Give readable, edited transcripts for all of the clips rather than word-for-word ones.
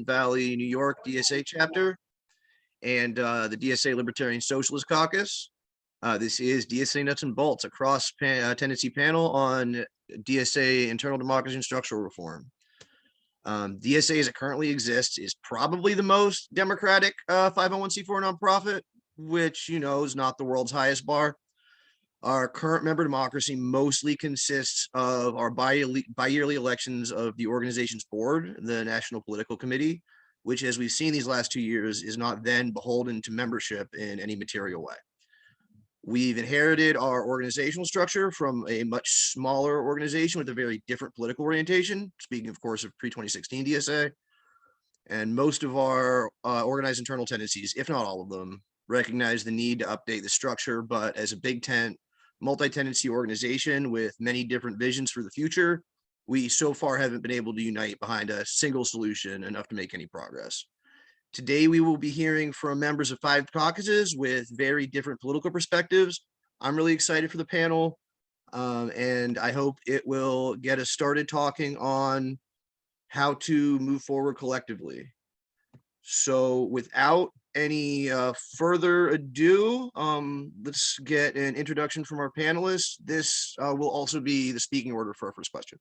Valley, New York DSA chapter and the DSA Libertarian Socialist Caucus. This is DSA Nuts and Bolts, a cross-tendency panel on DSA internal democracy and structural reform. DSA as it currently exists is probably the most democratic 501c4 nonprofit, which, you know, is not the world's highest bar. Our current member democracy mostly consists of our bi-yearly elections of the organization's board, the National Political Committee, which, as we've seen these last 2 years, is not then beholden to membership in any material way. We've inherited our organizational structure from a much smaller organization with a very different political orientation, speaking, of course, of pre-2016 DSA. And most of our organized internal tendencies, if not all of them, recognize the need to update the structure, but as a big tent, multi-tendency organization with many different visions for the future, we so far haven't been able to unite behind a single solution enough to make any progress. Today, we will be hearing from members of 5 caucuses with very different political perspectives. I'm really excited for the panel, and I hope it will get us started talking on how to move forward collectively. So without any further ado, let's get an introduction from our panelists. This will also be the speaking order for our first question.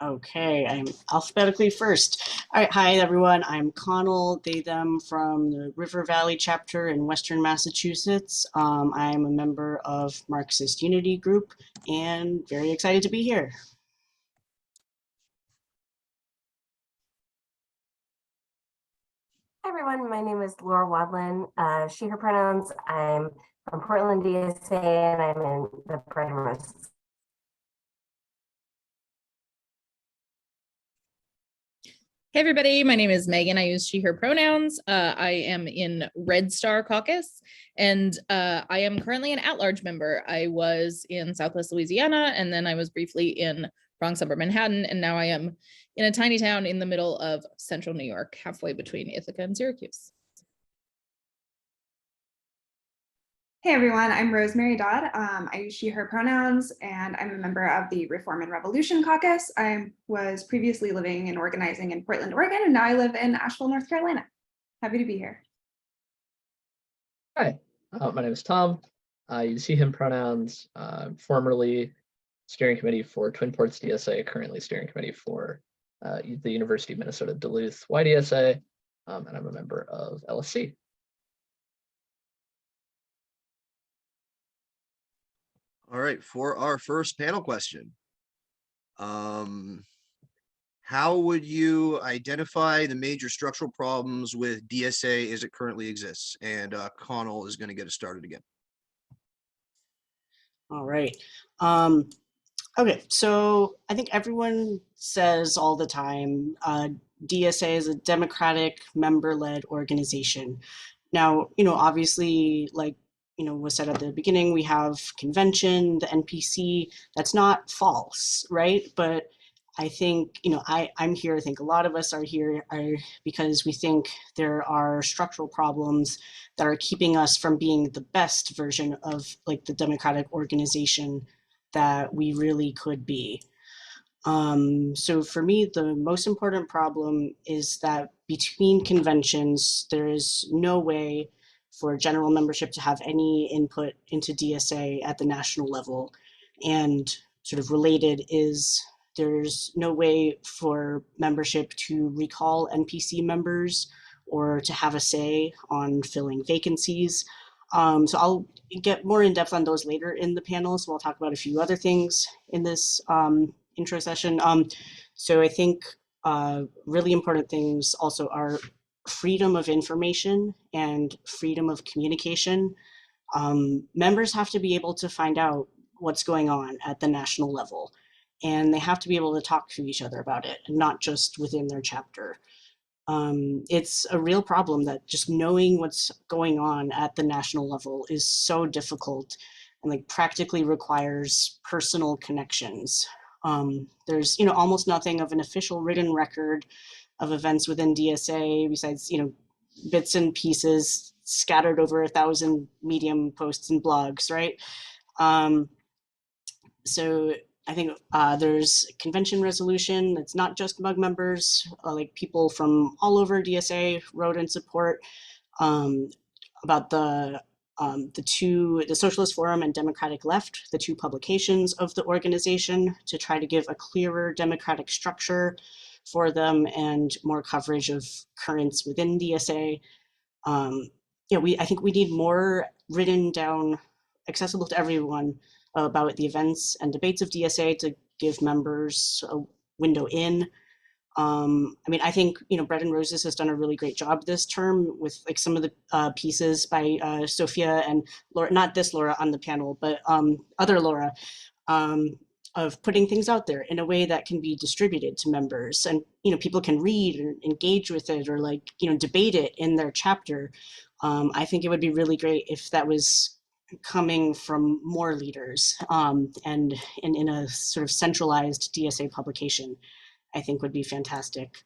Okay, I'm alphabetically first. All right, hi everyone. I'm Connell, they, them from the River Valley chapter in Western Massachusetts. I'm a member of Marxist Unity Group and very excited to be here. Hi everyone, my name is Laura Wadlin, she, her pronouns. I'm from Portland, DSA, and I'm in the Primrose. Hey everybody, my name is Megan. I use she, her pronouns. I am in Red Star Caucus, and I am currently an at-large member. I was in Southwest Louisiana, and then I was briefly in Bronx suburb Manhattan, and now I am in a tiny town in the middle of central New York, halfway between Ithaca and Syracuse. Hey everyone, I'm Rosemary Dodd. I use she, her pronouns, and I'm a member of the Reform and Revolution Caucus. I was previously living and organizing in Portland, Oregon, and now I live in Asheville, North Carolina. Happy to be here. Hi, my name is Tom. I use he, him pronouns, formerly steering committee for Twin Ports DSA, currently steering committee for the University of Minnesota Duluth YDSA, and I'm a member of LSC. All right, for our first panel question, how would you identify the major structural problems with DSA as it currently exists? And Connell is going to get us started again. All right. Okay, so I think everyone says all the time, DSA is a democratic member-led organization. Now, you know, obviously, like, you know, was said at the beginning, we have convention, the NPC. That's not false, right? But I think, you know, I'm here, I think a lot of us are here because we think there are structural problems that are keeping us from being the best version of like the democratic organization that we really could be. So for me, the most important problem is that between conventions, there is no way for general membership to have any input into DSA at the national level. And sort of related is there's no way for membership to recall NPC members or to have a say on filling vacancies. So I'll get more in depth on those later in the panel. So I'll talk about a few other things in this intro session. So I think really important things also are freedom of information and freedom of communication. Members have to be able to find out what's going on at the national level, and they have to be able to talk to each other about it, and not just within their chapter. It's a real problem that just knowing what's going on at the national level is so difficult and like practically requires personal connections. There's, you know, almost nothing of an official written record of events within DSA besides, you know, bits and pieces scattered over 1,000 Medium posts and blogs, right? So I think there's convention resolution. It's not just MUG members, like people from all over DSA wrote in support about the Socialist Forum and Democratic Left, the two publications of the organization, to try to give a clearer democratic structure for them and more coverage of currents within DSA. I think we need more written down, accessible to everyone, about the events and debates of DSA to give members a window in. I think, Bread and Roses has done a really great job this term with like some of the pieces by Sophia and Laura, not this Laura on the panel, but other Laura, of putting things out there in a way that can be distributed to members, and people can read and engage with it, or like debate it in their chapter. I think it would be really great if that was coming from more leaders, and in a sort of centralized DSA publication. I think would be fantastic.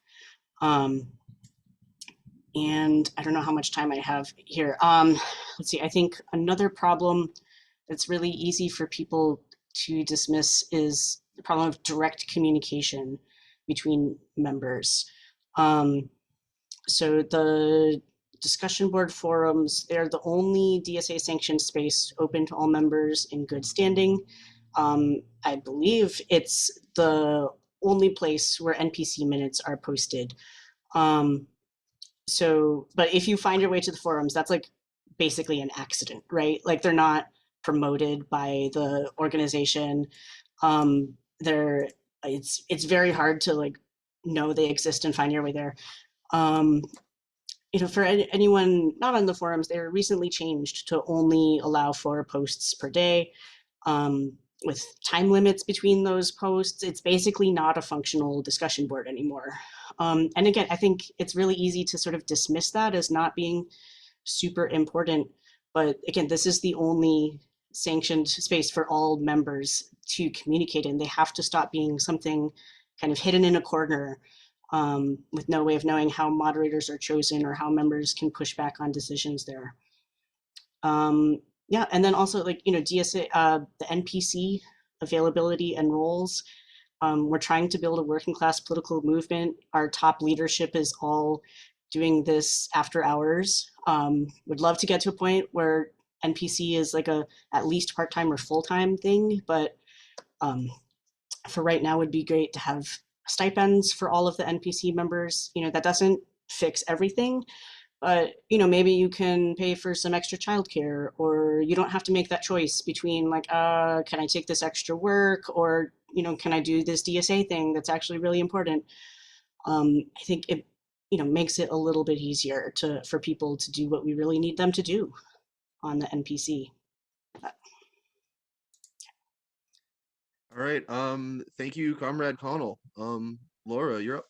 And I don't know how much time I have here. Let's see, I think another problem that's really easy for people to dismiss is the problem of direct communication between members. So the discussion board forums, they're the only DSA sanctioned space open to all members in good standing. I believe it's the only place where NPC minutes are posted. But if you find your way to the forums, that's like basically an accident, right? Like they're not promoted by the organization. It's very hard to like know they exist and find your way there. For anyone not on the forums, they were recently changed to only allow 4 posts per day. With time limits between those posts, it's basically not a functional discussion board anymore. And again, I think it's really easy to sort of dismiss that as not being super important. But again, this is the only sanctioned space for all members to communicate in. They have to stop being something kind of hidden in a corner, with no way of knowing how moderators are chosen or how members can push back on decisions there. Yeah, and then also like, DSA, the NPC availability and roles. We're trying to build a working class political movement. Our top leadership is all doing this after hours. Would love to get to a point where NPC is like a at least part-time or full-time thing, but for right now would be great to have stipends for all of the NPC members. That doesn't fix everything, but maybe you can pay for some extra childcare, or you don't have to make that choice between like, can I take this extra work, or can I do this DSA thing that's actually really important. I think it makes it a little bit easier for people to do what we really need them to do on the NPC. All right. Thank you, Comrade Connell. Laura, you're up.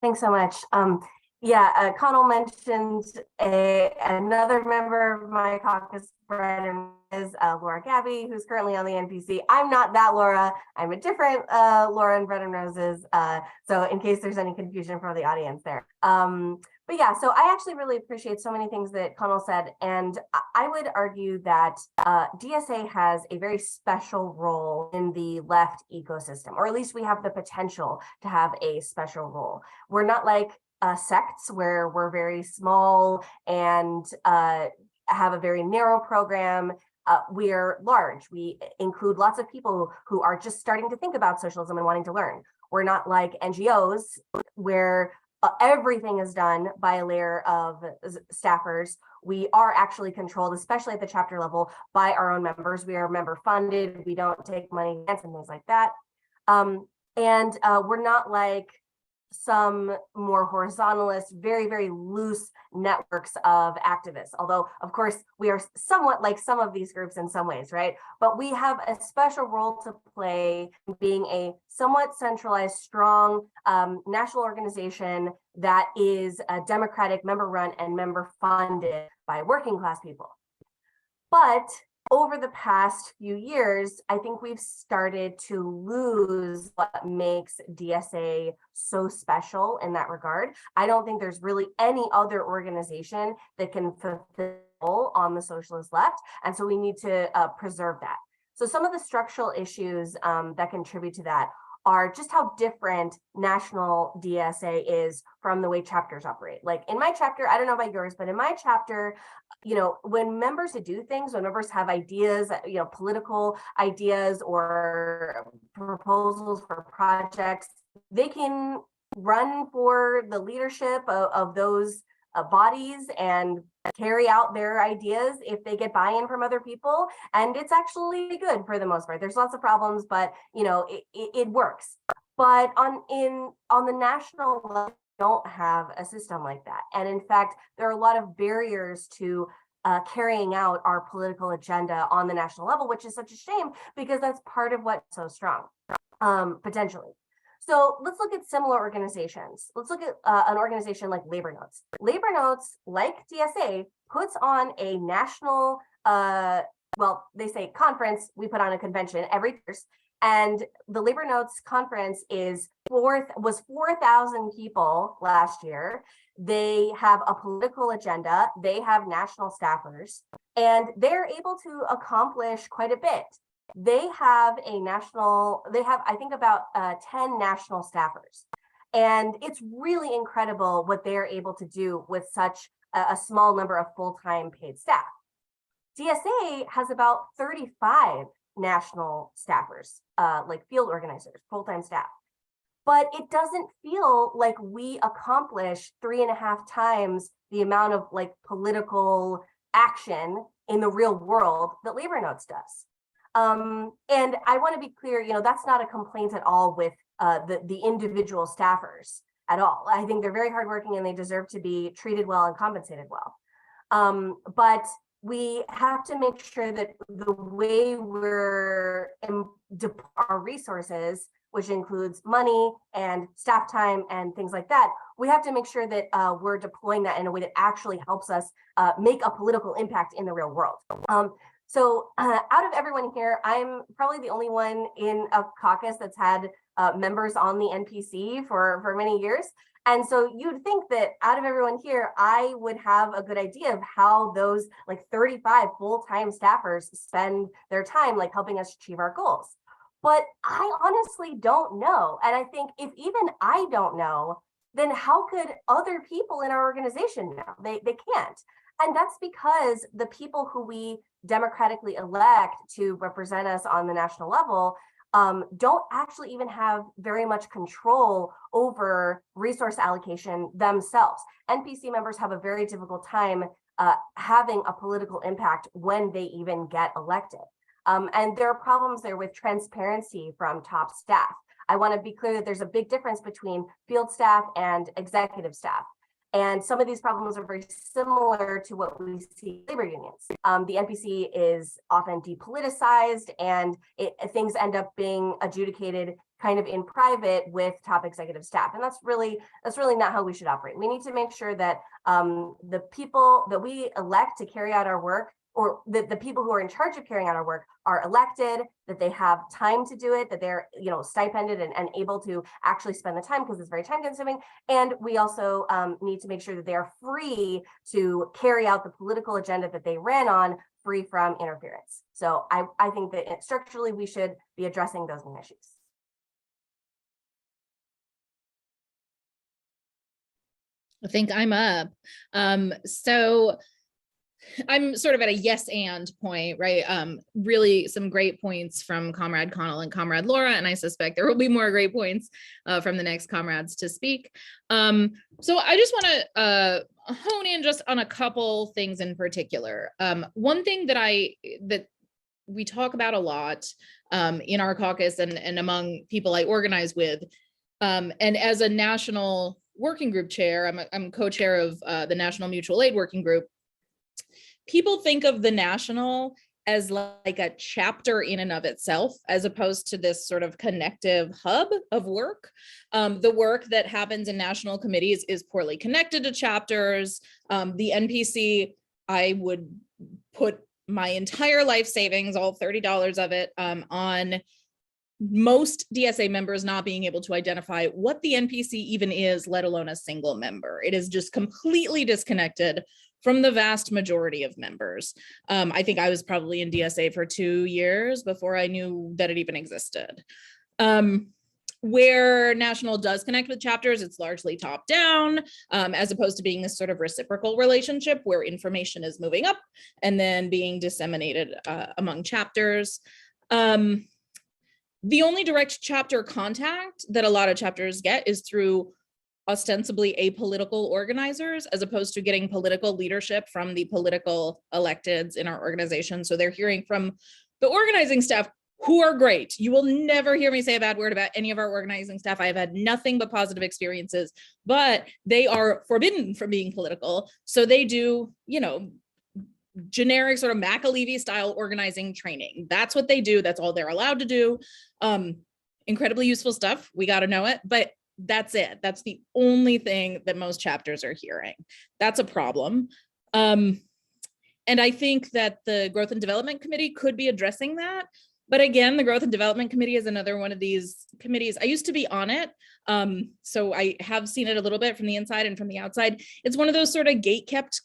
Thanks so much. Connell mentioned another member of my caucus, Bread and is Laura Gabby, who's currently on the NPC. I'm not that Laura. I'm a different Laura in Bread and Roses. So in case there's any confusion for the audience there. But yeah, so I actually really appreciate so many things that Connell said. And I would argue that DSA has a very special role in the left ecosystem, or at least we have the potential to have a special role. We're not like sects where we're very small and have a very narrow program. We're large. We include lots of people who are just starting to think about socialism and wanting to learn. We're not like NGOs where everything is done by a layer of staffers. We are actually controlled, especially at the chapter level, by our own members. We are member funded. We don't take money and things like that. We're not like some more horizontalist, very, very loose networks of activists. Although, of course, we are somewhat like some of these groups in some ways, right? But we have a special role to play being a somewhat centralized, strong national organization that is a democratic, member-run and member-funded by working class people. But over the past few years, I think we've started to lose what makes DSA so special in that regard. I don't think there's really any other organization that can fulfill on the socialist left. And so we need to preserve that. So some of the structural issues that contribute to that are just how different national DSA is from the way chapters operate. Like in my chapter, I don't know about yours, but in my chapter, when members do things, when members have ideas, political ideas or proposals for projects, they can run for the leadership of those bodies and carry out their ideas if they get buy-in from other people, and it's actually good for the most part. There's lots of problems, but it works. But on the national level, we don't have a system like that, and in fact there are a lot of barriers to carrying out our political agenda on the national level, which is such a shame because that's part of what's so strong, potentially. So let's look at similar organizations. Let's look at an organization like Labor Notes. Labor Notes, like DSA, puts on a national, they say conference. We put on a convention every year. And the Labor Notes conference was 4,000 people last year. They have a political agenda. They have national staffers, and they're able to accomplish quite a bit. They have I think about 10 national staffers. And it's really incredible what they're able to do with such a small number of full-time paid staff. DSA has about 35 national staffers, like field organizers, full-time staff. But it doesn't feel like we accomplish 3.5 times the amount of political action in the real world that Labor Notes does. And I want to be clear, that's not a complaint at all with the individual staffers at all. I think they're very hardworking and they deserve to be treated well and compensated well. But we have to make sure that the way we're our resources, which includes money and staff time and things like that, we have to make sure that we're deploying that in a way that actually helps us make a political impact in the real world. So out of everyone here, I'm probably the only one in a caucus that's had members on the NPC for many years. And so you'd think that out of everyone here, I would have a good idea of how those 35 full-time staffers spend their time helping us achieve our goals. But I honestly don't know. And I think if even I don't know, then how could other people in our organization know? They can't. And that's because the people who we democratically elect to represent us on the national level don't actually even have very much control over resource allocation themselves. NPC members have a very difficult time having a political impact when they even get elected. And there are problems there with transparency from top staff. I want to be clear that there's a big difference between field staff and executive staff. And some of these problems are very similar to what we see in labor unions. The NPC is often depoliticized, and things end up being adjudicated kind of in private with top executive staff. And that's really not how we should operate. We need to make sure that the people that we elect to carry out our work, or the people who are in charge of carrying out our work, are elected, that they have time to do it, that they're stipended and able to actually spend the time, because it's very time consuming. And we also need to make sure that they are free to carry out the political agenda that they ran on, free from interference. So I think that structurally we should be addressing those main issues. I think I'm up. So I'm sort of at a yes and point, right? Really some great points from Comrade Connell and Comrade Laura, and I suspect there will be more great points from the next comrades to speak. So I just want to hone in just on a couple things in particular. One thing that we talk about a lot in our caucus and among people I organize with, and as a national working group chair, I'm co-chair of the National Mutual Aid Working Group. People think of the national as like a chapter in and of itself, as opposed to this sort of connective hub of work. The work that happens in national committees is poorly connected to chapters. The NPC, I would put my entire life savings, all $30 of it, on most DSA members not being able to identify what the NPC even is, let alone a single member. It is just completely disconnected from the vast majority of members. I think I was probably in DSA for 2 years before I knew that it even existed. Where national does connect with chapters, it's largely top down, as opposed to being this sort of reciprocal relationship where information is moving up and then being disseminated among chapters. The only direct chapter contact that a lot of chapters get is through ostensibly apolitical organizers, as opposed to getting political leadership from the political electeds in our organization. So they're hearing from the organizing staff, who are great. You will never hear me say a bad word about any of our organizing staff. I have had nothing but positive experiences, but they are forbidden from being political. So they do, generic sort of McAlevey style organizing training. That's what they do. That's all they're allowed to do. Incredibly useful stuff. We got to know it, but that's it. That's the only thing that most chapters are hearing. That's a problem. And I think that the Growth and Development Committee could be addressing that. But again, the Growth and Development Committee is another one of these committees. I used to be on it, so I have seen it a little bit from the inside and from the outside. It's one of those sort of gate-kept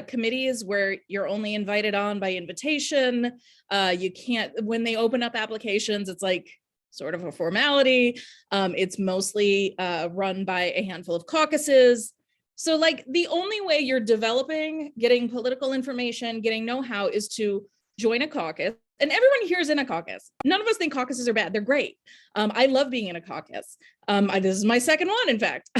committees where you're only invited on by invitation. You can't, when they open up applications, it's like sort of a formality. It's mostly run by a handful of caucuses. So like the only way you're developing, getting political information, getting know-how is to join a caucus. And everyone here is in a caucus. None of us think caucuses are bad. They're great. I love being in a caucus. This is my second one, in fact.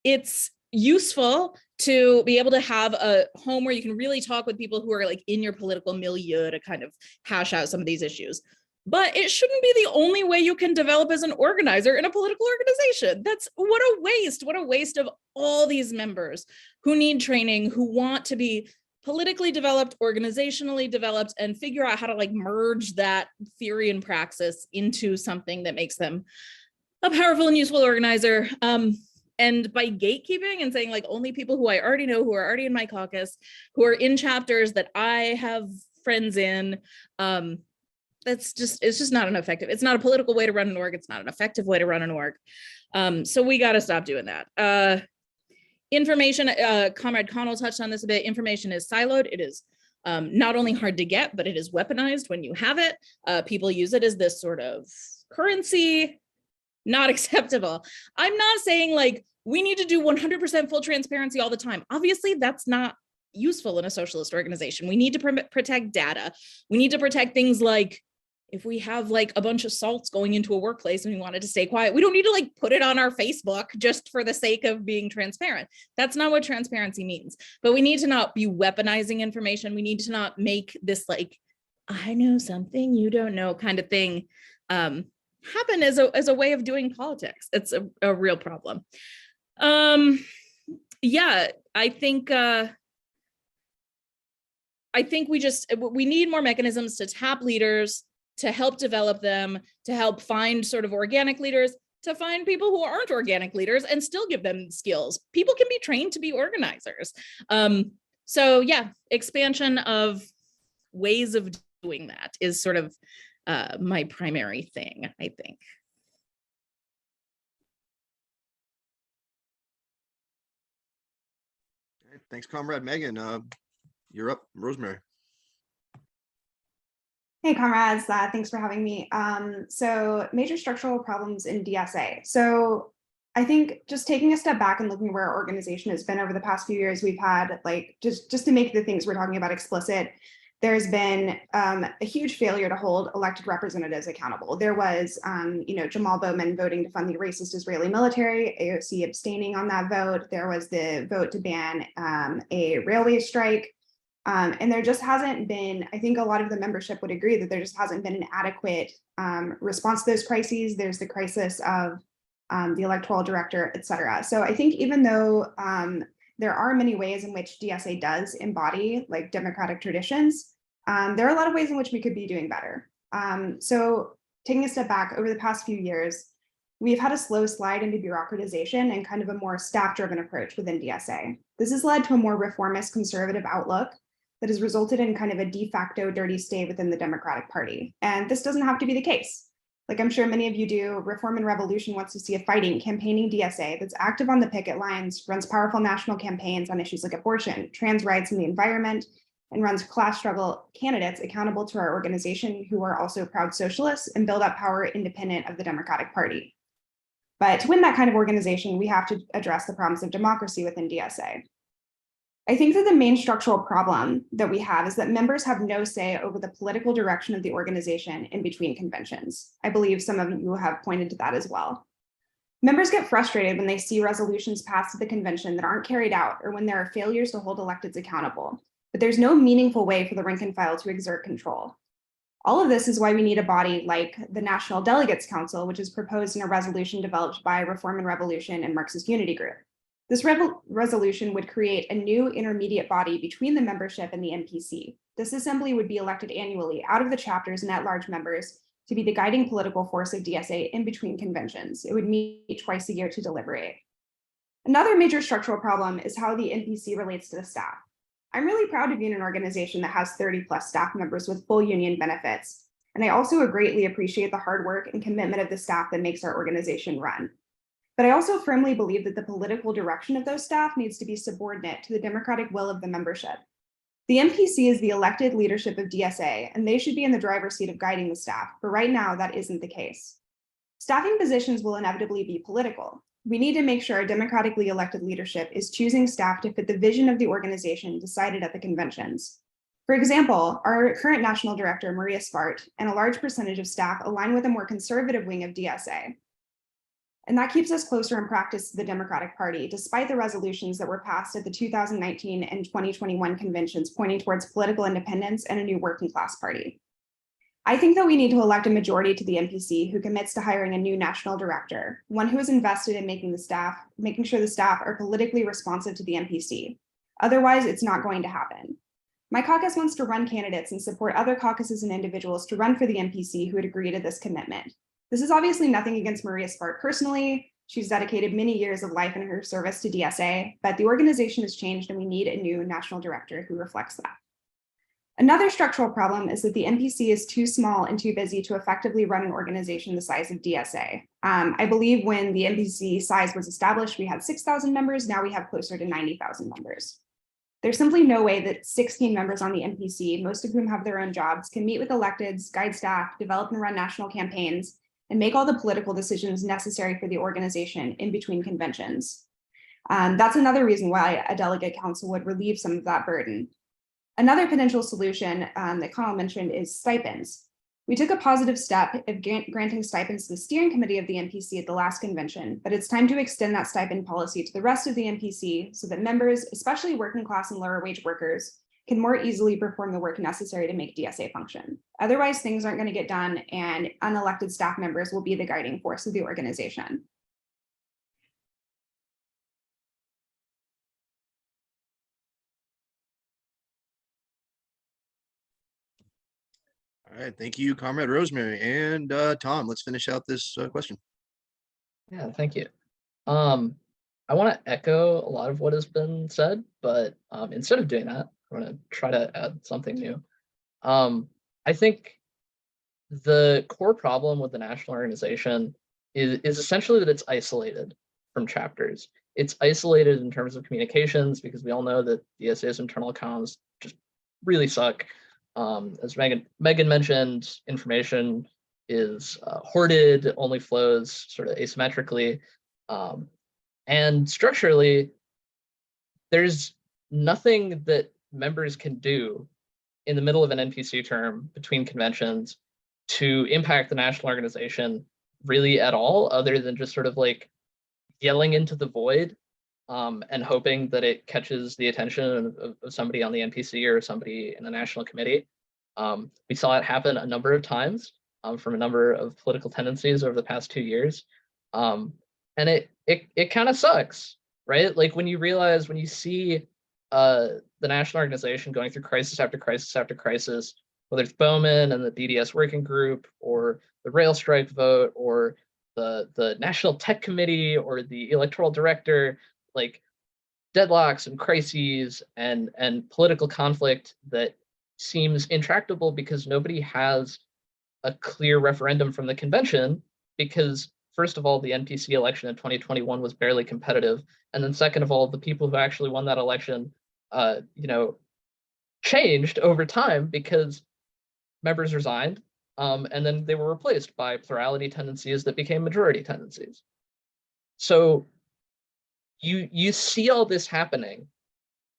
It's useful to be able to have a home where you can really talk with people who are like in your political milieu to kind of hash out some of these issues. But it shouldn't be the only way you can develop as an organizer in a political organization. That's what a waste of all these members who need training, who want to be politically developed, organizationally developed, and figure out how to like merge that theory and praxis into something that makes them a powerful and useful organizer. And by gatekeeping and saying like only people who I already know, who are already in my caucus, who are in chapters that I have friends in, it's just not an effective, it's not a political way to run an org. It's not an effective way to run an org. So we got to stop doing that. Information, Comrade Connell touched on this a bit. Information is siloed. It is not only hard to get, but it is weaponized when you have it. People use it as this sort of currency, not acceptable. I'm not saying like we need to do 100% full transparency all the time. Obviously, that's not useful in a socialist organization. We need to protect data. We need to protect things like if we have like a bunch of salts going into a workplace and we wanted to stay quiet, we don't need to like put it on our Facebook just for the sake of being transparent. That's not what transparency means. But we need to not be weaponizing information. We need to not make this like, I know something you don't know kind of thing happen as a way of doing politics. It's a real problem. Yeah, I think we need more mechanisms to tap leaders, to help develop them, to help find sort of organic leaders, to find people who aren't organic leaders and still give them skills. People can be trained to be organizers. So yeah, expansion of ways of doing that is sort of my primary thing, I think. Thanks, Comrade Megan. You're up, Rosemary. Hey, comrades, thanks for having me. So major structural problems in DSA. So I think just taking a step back and looking where our organization has been over the past few years, we've had like, just to make the things we're talking about explicit, there's been a huge failure to hold elected representatives accountable. There was, Jamal Bowman voting to fund the racist Israeli military, AOC abstaining on that vote. There was the vote to ban a railway strike. And there just hasn't been, I think a lot of the membership would agree that there just hasn't been an adequate response to those crises. There's the crisis of the electoral director, et cetera. So I think even though there are many ways in which DSA does embody like democratic traditions, there are a lot of ways in which we could be doing better. So taking a step back over the past few years, we've had a slow slide into bureaucratization and kind of a more staff-driven approach within DSA. This has led to a more reformist conservative outlook that has resulted in kind of a de facto dirty state within the Democratic Party. And this doesn't have to be the case. Like I'm sure many of you do, Reform and Revolution wants to see a fighting, campaigning DSA that's active on the picket lines, runs powerful national campaigns on issues like abortion, trans rights, and the environment, and runs class struggle candidates accountable to our organization who are also proud socialists and build up power independent of the Democratic Party. But to win that kind of organization, we have to address the problems of democracy within DSA. I think that the main structural problem that we have is that members have no say over the political direction of the organization in between conventions. I believe some of you have pointed to that as well. Members get frustrated when they see resolutions passed at the convention that aren't carried out or when there are failures to hold electeds accountable, but there's no meaningful way for the rank and file to exert control. All of this is why we need a body like the National Delegates Council, which is proposed in a resolution developed by Reform and Revolution and Marxist Unity Group. This resolution would create a new intermediate body between the membership and the NPC. This assembly would be elected annually out of the chapters and at-large members to be the guiding political force of DSA in between conventions. It would meet twice a year to deliberate. Another major structural problem is how the NPC relates to the staff. I'm really proud to be in an organization that has 30+ staff members with full union benefits. And I also greatly appreciate the hard work and commitment of the staff that makes our organization run. But I also firmly believe that the political direction of those staff needs to be subordinate to the democratic will of the membership. The NPC is the elected leadership of DSA, and they should be in the driver's seat of guiding the staff, but right now that isn't the case. Staffing positions will inevitably be political. We need to make sure our democratically elected leadership is choosing staff to fit the vision of the organization decided at the conventions. For example, our current national director, Maria Spart, and a large percentage of staff align with a more conservative wing of DSA. And that keeps us closer in practice to the Democratic Party, despite the resolutions that were passed at the 2019 and 2021 conventions pointing towards political independence and a new working class party. I think that we need to elect a majority to the NPC who commits to hiring a new national director, one who is invested in making sure the staff are politically responsive to the NPC. Otherwise, it's not going to happen. My caucus wants to run candidates and support other caucuses and individuals to run for the NPC who would agree to this commitment. This is obviously nothing against Maria Spart personally. She's dedicated many years of life in her service to DSA, but the organization has changed and we need a new national director who reflects that. Another structural problem is that the NPC is too small and too busy to effectively run an organization the size of DSA. I believe when the NPC size was established, we had 6,000 members. Now we have closer to 90,000 members. There's simply no way that 16 members on the NPC, most of whom have their own jobs, can meet with electeds, guide staff, develop and run national campaigns, and make all the political decisions necessary for the organization in between conventions. That's another reason why a delegate council would relieve some of that burden. Another potential solution that Connell mentioned is stipends. We took a positive step of granting stipends to the steering committee of the NPC at the last convention, but it's time to extend that stipend policy to the rest of the NPC so that members, especially working class and lower wage workers, can more easily perform the work necessary to make DSA function. Otherwise, things aren't going to get done and unelected staff members will be the guiding force of the organization. All right, thank you, Comrade Rosemary. And Tom, let's finish out this question. Yeah, thank you. I want to echo a lot of what has been said, but instead of doing that, I'm going to try to add something new. I think the core problem with the national organization is essentially that it's isolated from chapters. It's isolated in terms of communications because we all know that DSA's internal comms just really suck. As Megan mentioned, information is hoarded, only flows sort of asymmetrically. And structurally, there's nothing that members can do in the middle of an NPC term between conventions to impact the national organization really at all, other than just sort of like yelling into the void and hoping that it catches the attention of somebody on the NPC or somebody in the national committee. We saw it happen a number of times from a number of political tendencies over the past 2 years. And it kind of sucks, right? Like when you see the national organization going through crisis after crisis after crisis, whether it's Bowman and the BDS working group or the rail strike vote or the National Tech Committee or the electoral director, like deadlocks and crises and political conflict that seems intractable because nobody has a clear referendum from the convention, because first of all, the NPC election in 2021 was barely competitive. And then second of all, the people who actually won that election, changed over time because members resigned, and then they were replaced by plurality tendencies that became majority tendencies. So you see all this happening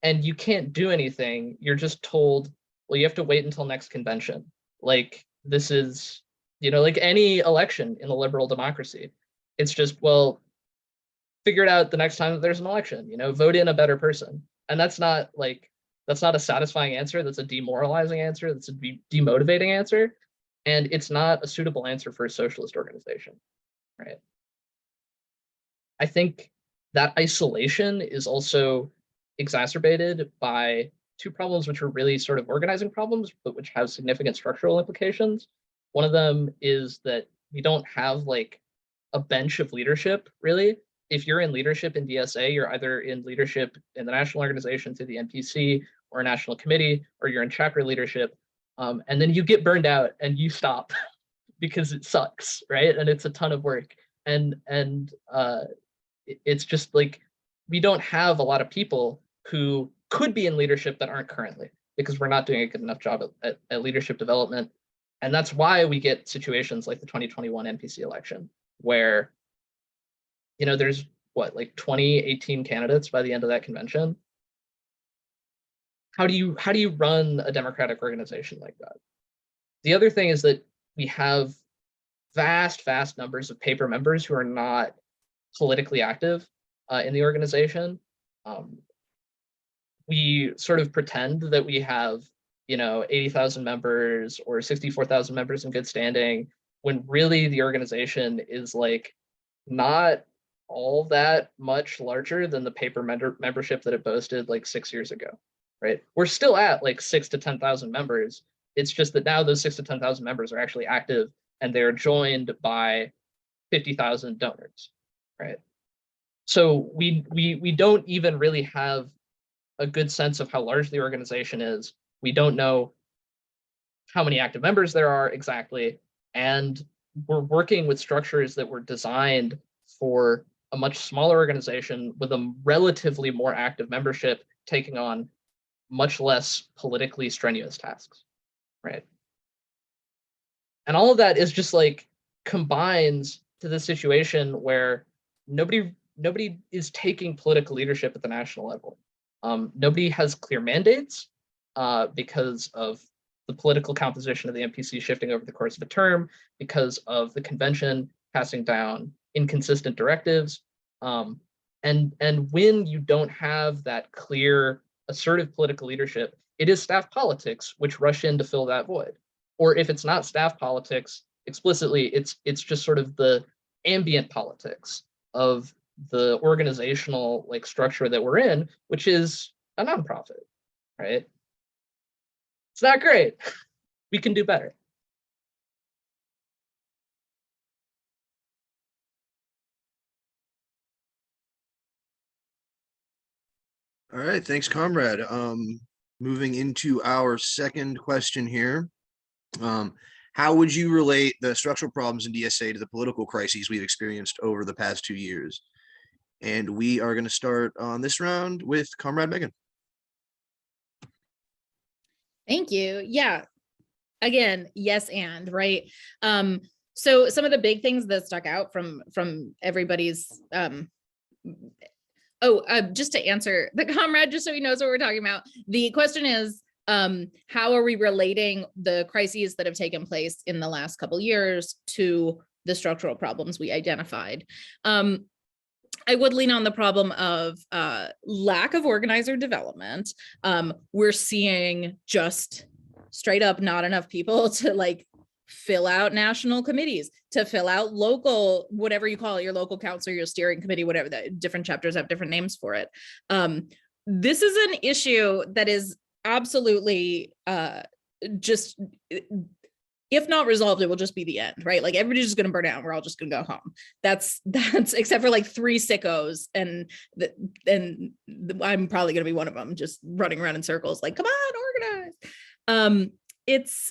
and you can't do anything. You're just told, well, you have to wait until next convention. Like this is, like any election in a liberal democracy. It's just, well, figure it out the next time that there's an election, vote in a better person. And that's not a satisfying answer. That's a demoralizing answer. That's a demotivating answer. And it's not a suitable answer for a socialist organization, right? I think that isolation is also exacerbated by two problems, which are really sort of organizing problems, but which have significant structural implications. One of them is that we don't have like a bench of leadership, really. If you're in leadership in DSA, you're either in leadership in the national organization through the NPC or a national committee, or you're in chapter leadership. And then you get burned out and you stop because it sucks, right? And it's a ton of work. And it's just like, we don't have a lot of people who could be in leadership that aren't currently, because we're not doing a good enough job at leadership development. And that's why we get situations like the 2021 NPC election, where there's like 18 candidates by the end of that convention. How do you run a democratic organization like that? The other thing is that we have vast numbers of paper members who are not politically active in the organization. We sort of pretend that we have 80,000 members or 64,000 members in good standing, when really the organization is like not all that much larger than the paper membership that it boasted like 6 years ago, right? We're still at like 6,000 to 10,000 members. It's just that now those 6,000 to 10,000 members are actually active and they're joined by 50,000 donors, right? So we don't even really have a good sense of how large the organization is. We don't know how many active members there are exactly, and we're working with structures that were designed for a much smaller organization with a relatively more active membership taking on much less politically strenuous tasks, right? And all of that is just like combines to the situation where nobody is taking political leadership at the national level. Nobody has clear mandates because of the political composition of the NPC shifting over the course of a term, because of the convention passing down inconsistent directives. And when you don't have that clear, assertive political leadership, it is staff politics which rush in to fill that void. Or if it's not staff politics explicitly, it's just sort of the ambient politics of the organizational like structure that we're in, which is a nonprofit, right? It's not great. We can do better. All right, thanks, comrade. Moving into our second question here. How would you relate the structural problems in DSA to the political crises we've experienced over the past 2 years? And we are going to start on this round with Comrade Megan. Thank you. Yeah. Again, yes, and right. So some of the big things that stuck out from everybody's just to answer the comrade, just so he knows what we're talking about. The question is, how are we relating the crises that have taken place in the last couple years to the structural problems we identified? I would lean on the problem of lack of organizer development. We're seeing just straight up not enough people to like fill out national committees, to fill out local, whatever you call it, your local council, your steering committee, whatever, that different chapters have different names for it. This is an issue that is absolutely just, if not resolved, it will just be the end, right? Like everybody's just going to burn out and we're all just going to go home. That's except for like 3 sickos, and I'm probably going to be one of them, just running around in circles like, come on, organize. it's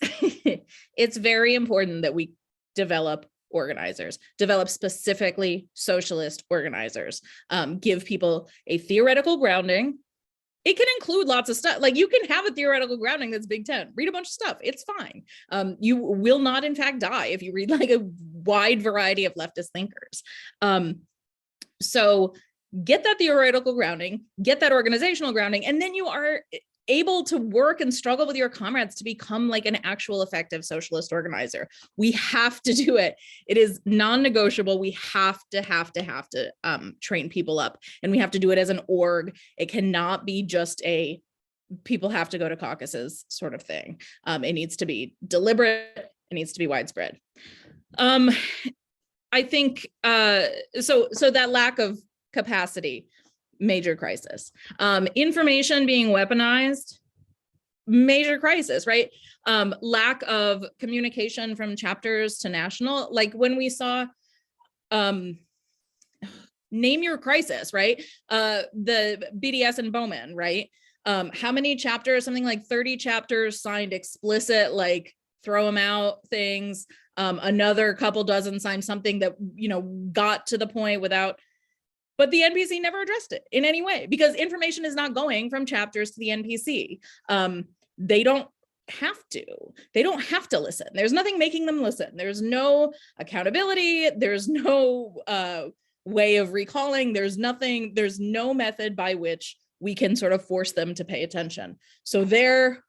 it's very important that we develop organizers, develop specifically socialist organizers, give people a theoretical grounding. It can include lots of stuff. Like you can have a theoretical grounding that's Big Tent, read a bunch of stuff. It's fine. You will not in fact die if you read like a wide variety of leftist thinkers. So get that theoretical grounding, get that organizational grounding, and then you are able to work and struggle with your comrades to become like an actual effective socialist organizer. We have to do it. It is non-negotiable. We have to train people up, and we have to do it as an org. It cannot be just a people have to go to caucuses sort of thing. It needs to be deliberate. It needs to be widespread. I think so that lack of capacity, major crisis. Information being weaponized, major crisis, right? Lack of communication from chapters to national, like when we saw name your crisis, right? The BDS and Bowman, right? How many chapters? Something like 30 chapters signed explicit, like throw them out things. Another couple dozen signed something that, you know, got to the point without. But the NPC never addressed it in any way because information is not going from chapters to the NPC. They don't have to. They don't have to listen. There's nothing making them listen. There's no accountability. There's no way of recalling. There's nothing. There's no method by which we can sort of force them to pay attention. So they're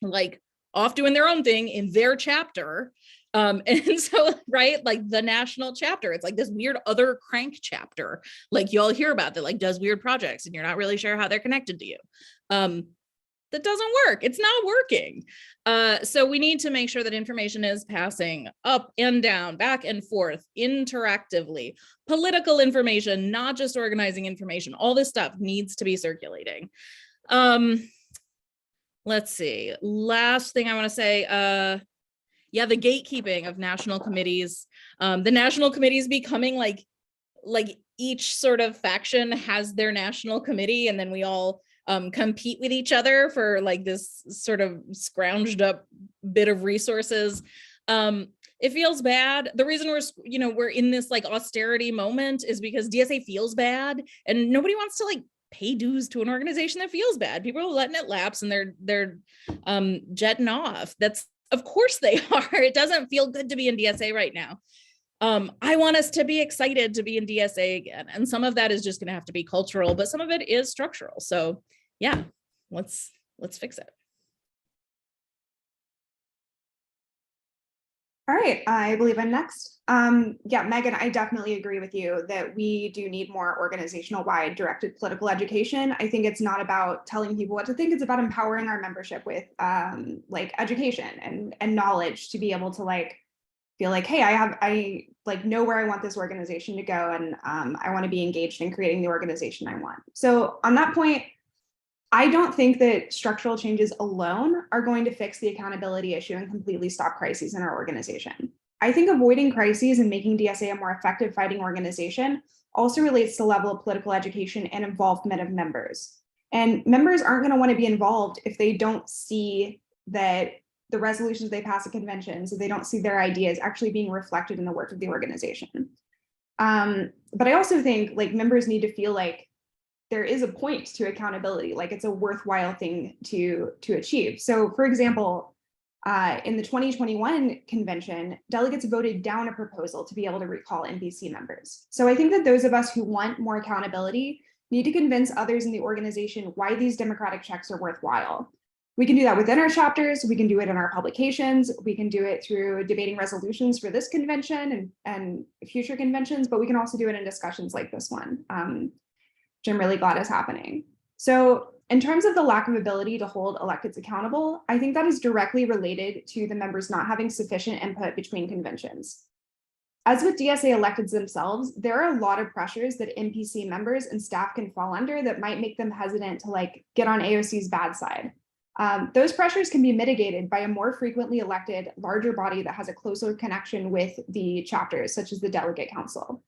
like off doing their own thing in their chapter. And so, right, like the national chapter, it's like this weird other crank chapter, like you all hear about that, like does weird projects and you're not really sure how they're connected to you. That doesn't work. It's not working. So we need to make sure that information is passing up and down, back and forth, interactively. Political information, not just organizing information. All this stuff needs to be circulating. Let's see. Last thing I want to say, yeah, the gatekeeping of national committees. The national committees becoming like each sort of faction has their national committee, and then we all compete with each other for like this sort of scrounged up bit of resources. It feels bad. The reason we're in this like austerity moment is because DSA feels bad, and nobody wants to like pay dues to an organization that feels bad. People are letting it lapse, and they're jetting off. That's, of course they are. It doesn't feel good to be in DSA right now. I want us to be excited to be in DSA again. And some of that is just going to have to be cultural, but some of it is structural. So yeah, let's fix it. All right, I believe I'm next. Yeah, Megan, I definitely agree with you that we do need more organizational wide directed political education. I think it's not about telling people what to think, it's about empowering our membership with like education and knowledge to be able to like feel like, hey, I like know where I want this organization to go, and I want to be engaged in creating the organization I want. So on that point, I don't think that structural changes alone are going to fix the accountability issue and completely stop crises in our organization. I think avoiding crises and making DSA a more effective fighting organization also relates to the level of political education and involvement of members. And members aren't going to want to be involved if they don't see that the resolutions they pass at conventions, if they don't see their ideas actually being reflected in the work of the organization. But I also think like members need to feel like there is a point to accountability, like it's a worthwhile thing to achieve. So for example, in the 2021 convention, delegates voted down a proposal to be able to recall NPC members. So I think that those of us who want more accountability need to convince others in the organization why these democratic checks are worthwhile. We can do that within our chapters, we can do it in our publications, we can do it through debating resolutions for this convention and future conventions, but we can also do it in discussions like this one. Which I'm really glad is happening. So in terms of the lack of ability to hold electeds accountable, I think that is directly related to the members not having sufficient input between conventions. As with DSA electeds themselves, there are a lot of pressures that NPC members and staff can fall under that might make them hesitant to like get on AOC's bad side. Those pressures can be mitigated by a more frequently elected, larger body that has a closer connection with the chapters, such as the Delegate Council.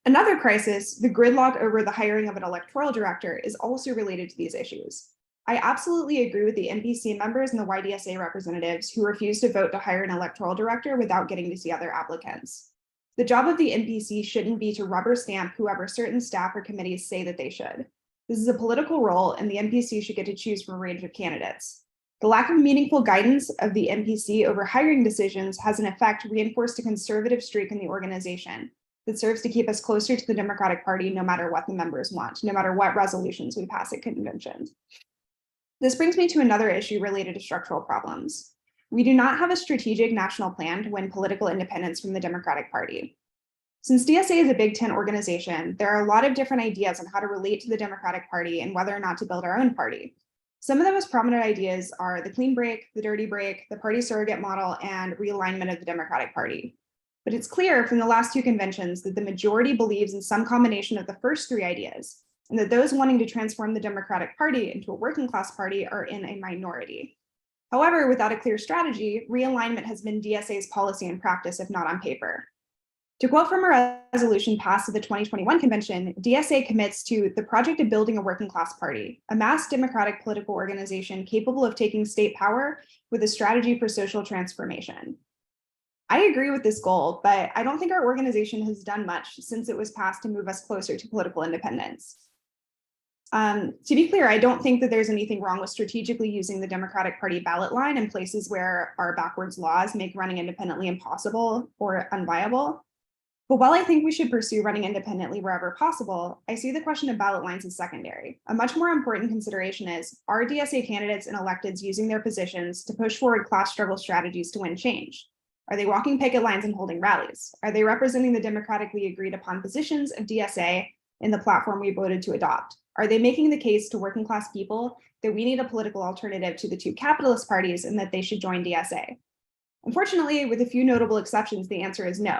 Another crisis, the gridlock over the hiring of an electoral director, is also related to these issues. I absolutely agree with the NPC members and the YDSA representatives who refuse to vote to hire an electoral director without getting to see other applicants. The job of the NPC shouldn't be to rubber stamp whoever certain staff or committees say that they should. This is a political role, and the NPC should get to choose from a range of candidates. The lack of meaningful guidance of the NPC over hiring decisions has in effect reinforced a conservative streak in the organization that serves to keep us closer to the Democratic Party no matter what the members want, no matter what resolutions we pass at conventions. This brings me to another issue related to structural problems. We do not have a strategic national plan to win political independence from the Democratic Party. Since DSA is a Big Tent organization, there are a lot of different ideas on how to relate to the Democratic Party and whether or not to build our own party. Some of the most prominent ideas are the clean break, the dirty break, the party surrogate model, and realignment of the Democratic Party. But it's clear from the last two conventions that the majority believes in some combination of the first three ideas, and that those wanting to transform the Democratic Party into a working class party are in a minority. However, without a clear strategy, realignment has been DSA's policy and practice, if not on paper. To quote from a resolution passed at the 2021 convention, DSA commits to the project of building a working class party, a mass democratic political organization capable of taking state power with a strategy for social transformation. I agree with this goal, but I don't think our organization has done much since it was passed to move us closer to political independence. To be clear, I don't think that there's anything wrong with strategically using the Democratic Party ballot line in places where our backwards laws make running independently impossible or unviable. But while I think we should pursue running independently wherever possible, I see the question of ballot lines as secondary. A much more important consideration is, are DSA candidates and electeds using their positions to push forward class struggle strategies to win change? Are they walking picket lines and holding rallies? Are they representing the democratically agreed upon positions of DSA in the platform we voted to adopt? Are they making the case to working class people that we need a political alternative to the two capitalist parties and that they should join DSA? Unfortunately, with a few notable exceptions, the answer is no.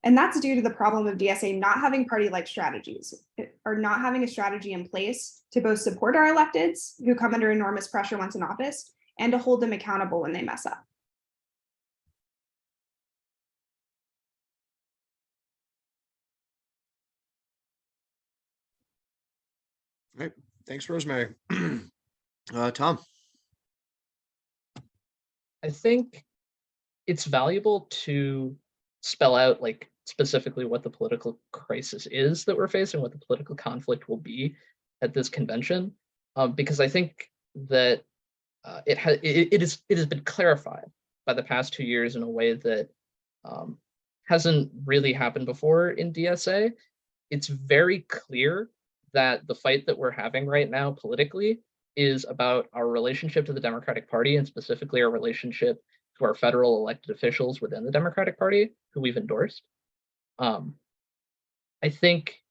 And that's due to the problem of DSA not having party-like strategies, or not having a strategy in place to both support our electeds who come under enormous pressure once in office and to hold them accountable when they mess up. All right, thanks, Rosemary. Tom. I think it's valuable to spell out like specifically what the political crisis is that we're facing, what the political conflict will be at this convention, because I think that it has been clarified by the past 2 years in a way that hasn't really happened before in DSA. It's very clear that the fight that we're having right now politically is about our relationship to the Democratic Party, and specifically our relationship to our federal elected officials within the Democratic Party who we've endorsed. I think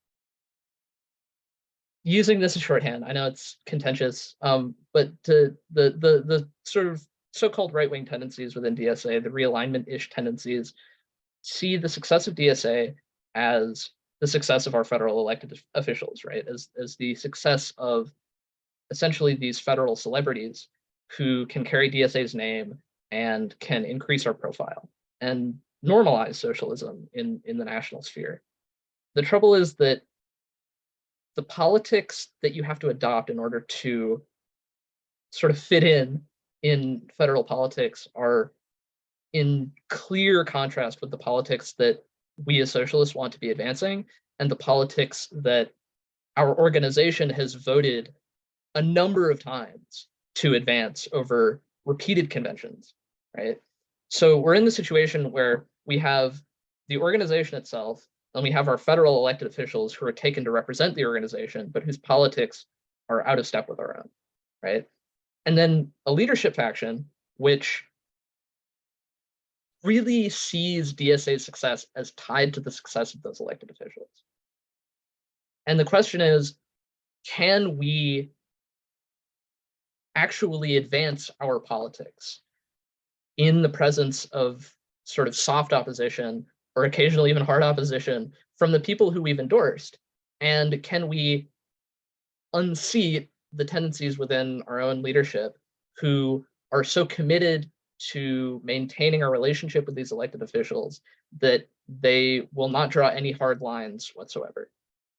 using this as shorthand, I know it's contentious, but the sort of so-called right-wing tendencies within DSA, the realignment-ish tendencies, see the success of DSA as the success of our federal elected officials, right? As the success of essentially these federal celebrities who can carry DSA's name and can increase our profile and normalize socialism in the national sphere. The trouble is that the politics that you have to adopt in order to sort of fit in federal politics are in clear contrast with the politics that we as socialists want to be advancing and the politics that our organization has voted a number of times to advance over repeated conventions, right? So we're in the situation where we have the organization itself, and we have our federal elected officials who are taken to represent the organization, but whose politics are out of step with our own, right? And then a leadership faction, which really sees DSA's success as tied to the success of those elected officials. And the question is, can we actually advance our politics in the presence of sort of soft opposition or occasionally even hard opposition from the people who we've endorsed? And can we unseat the tendencies within our own leadership who are so committed to maintaining our relationship with these elected officials that they will not draw any hard lines whatsoever,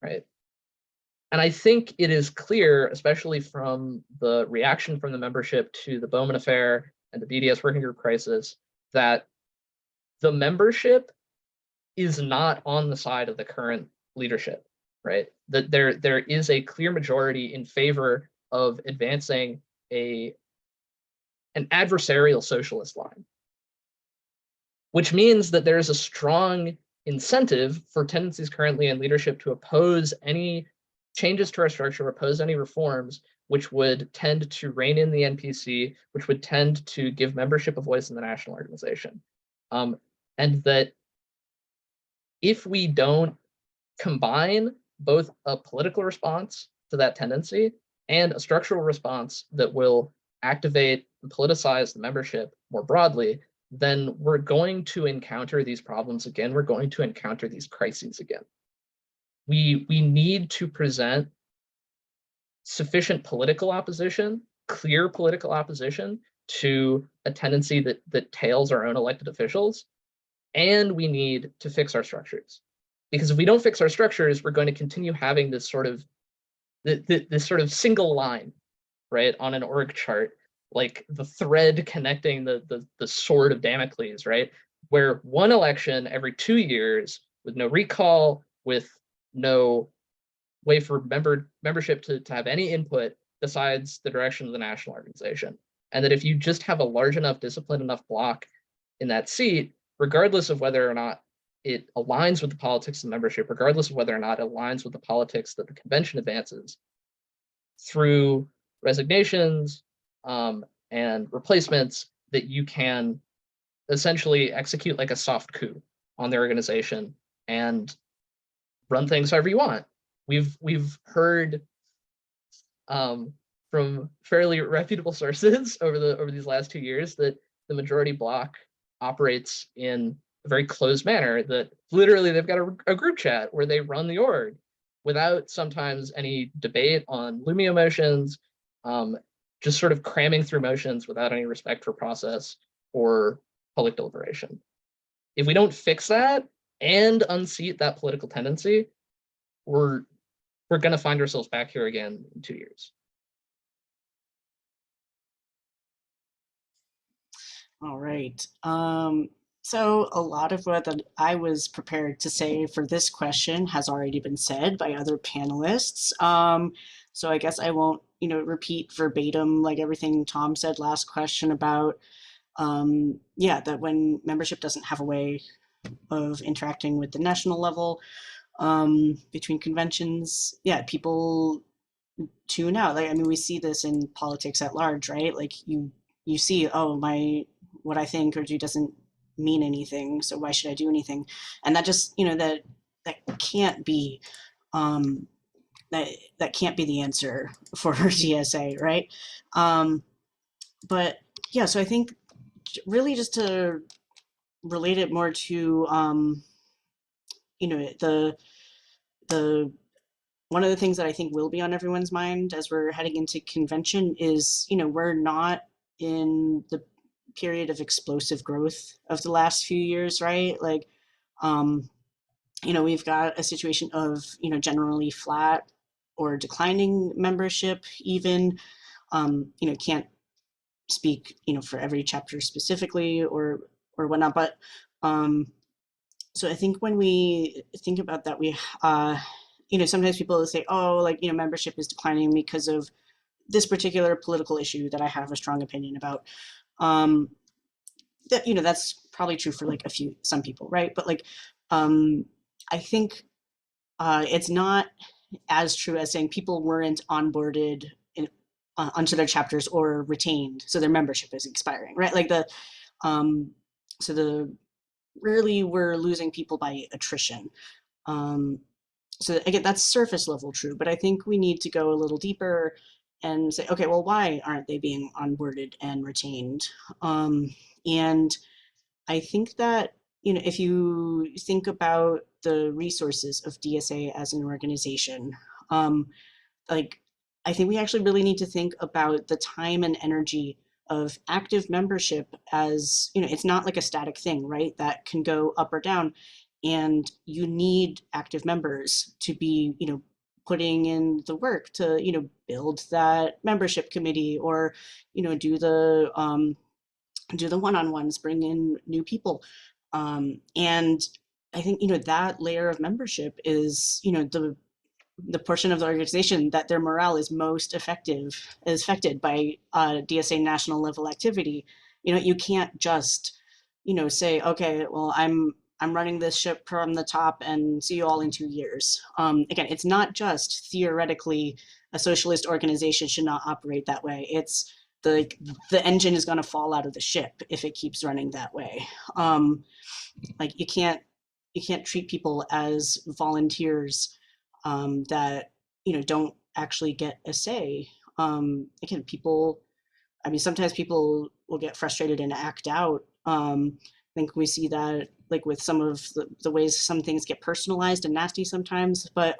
right? And I think it is clear, especially from the reaction from the membership to the Bowman affair and the BDS working group crisis, that the membership is not on the side of the current leadership, right? That there is a clear majority in favor of advancing an adversarial socialist line, which means that there is a strong incentive for tendencies currently in leadership to oppose any changes to our structure, oppose any reforms which would tend to rein in the NPC, which would tend to give membership a voice in the national organization. And that if we don't combine both a political response to that tendency and a structural response that will activate and politicize the membership more broadly, then we're going to encounter these problems again. We're going to encounter these crises again. We need to present sufficient political opposition, clear political opposition to a tendency that tails our own elected officials, and we need to fix our structures. Because if we don't fix our structures, we're going to continue having this sort of single line, right, on an org chart, like the thread connecting the sword of Damocles, right, where one election every 2 years with no recall, with no way for membership to have any input decides the direction of the national organization. And that if you just have a large enough, disciplined enough block in that seat, regardless of whether or not it aligns with the politics of membership, regardless of whether or not it aligns with the politics that the convention advances, through resignations and replacements, that you can essentially execute like a soft coup on the organization and run things however you want. We've heard from fairly reputable sources over these last 2 years that the majority bloc operates in a very closed manner, that literally they've got a group chat where they run the org without sometimes any debate on Lumio motions, just sort of cramming through motions without any respect for process or public deliberation. If we don't fix that and unseat that political tendency, we're going to find ourselves back here again in 2 years. All right. So a lot of what I was prepared to say for this question has already been said by other panelists. So I guess I won't, repeat verbatim like everything Tom said last question about, that when membership doesn't have a way of interacting with the national level between conventions, people tune out. Like, I mean, we see this in politics at large, right? Like you see, oh, what I think or do doesn't mean anything, so why should I do anything? And that just, that can't be that can't be the answer for DSA, right? But yeah, so I think really just to relate it more to the one of the things that I think will be on everyone's mind as we're heading into convention is, we're not in the period of explosive growth of the last few years, right? Like, we've got a situation of, generally flat or declining membership even, can't speak, for every chapter specifically or whatnot, but so I think when we think about that, we, sometimes people will say, oh, like, membership is declining because of this particular political issue that I have a strong opinion about. That, that's probably true for like some people, right? But like, I think it's not as true as saying people weren't onboarded onto their chapters or retained, so their membership is expiring, right? Like really we're losing people by attrition. So again, that's surface level true, but I think we need to go a little deeper and say, okay, well, why aren't they being onboarded and retained? And I think that, if you think about the resources of DSA as an organization, like, I think we actually really need to think about the time and energy of active membership as, it's not like a static thing, right? That can go up or down. And you need active members to be, putting in the work to, build that membership committee, or, do the one-on-ones, bring in new people. And I think, that layer of membership is, the portion of the organization that their morale is most affected by DSA national level activity. You can't just, say, okay, well, I'm running this ship from the top and see you all in 2 years. Again, it's not just theoretically a socialist organization should not operate that way. It's the engine is going to fall out of the ship if it keeps running that way. Like you can't treat people as volunteers that don't actually get a say. Again, sometimes people will get frustrated and act out. I think we see that like with some of the ways some things get personalized and nasty sometimes, but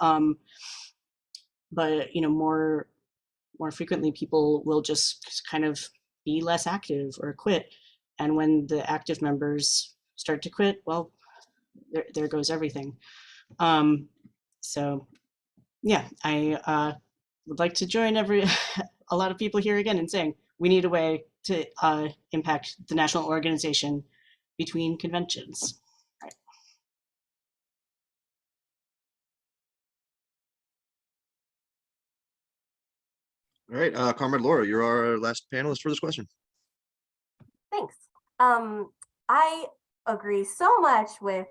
more frequently people will just kind of be less active or quit. And when the active members start to quit, well, there goes everything. So yeah, I would like to join a lot of people here again in saying we need a way to impact the national organization between conventions. All right, Comrade Laura, you're our last panelist for this question. Thanks. I agree so much with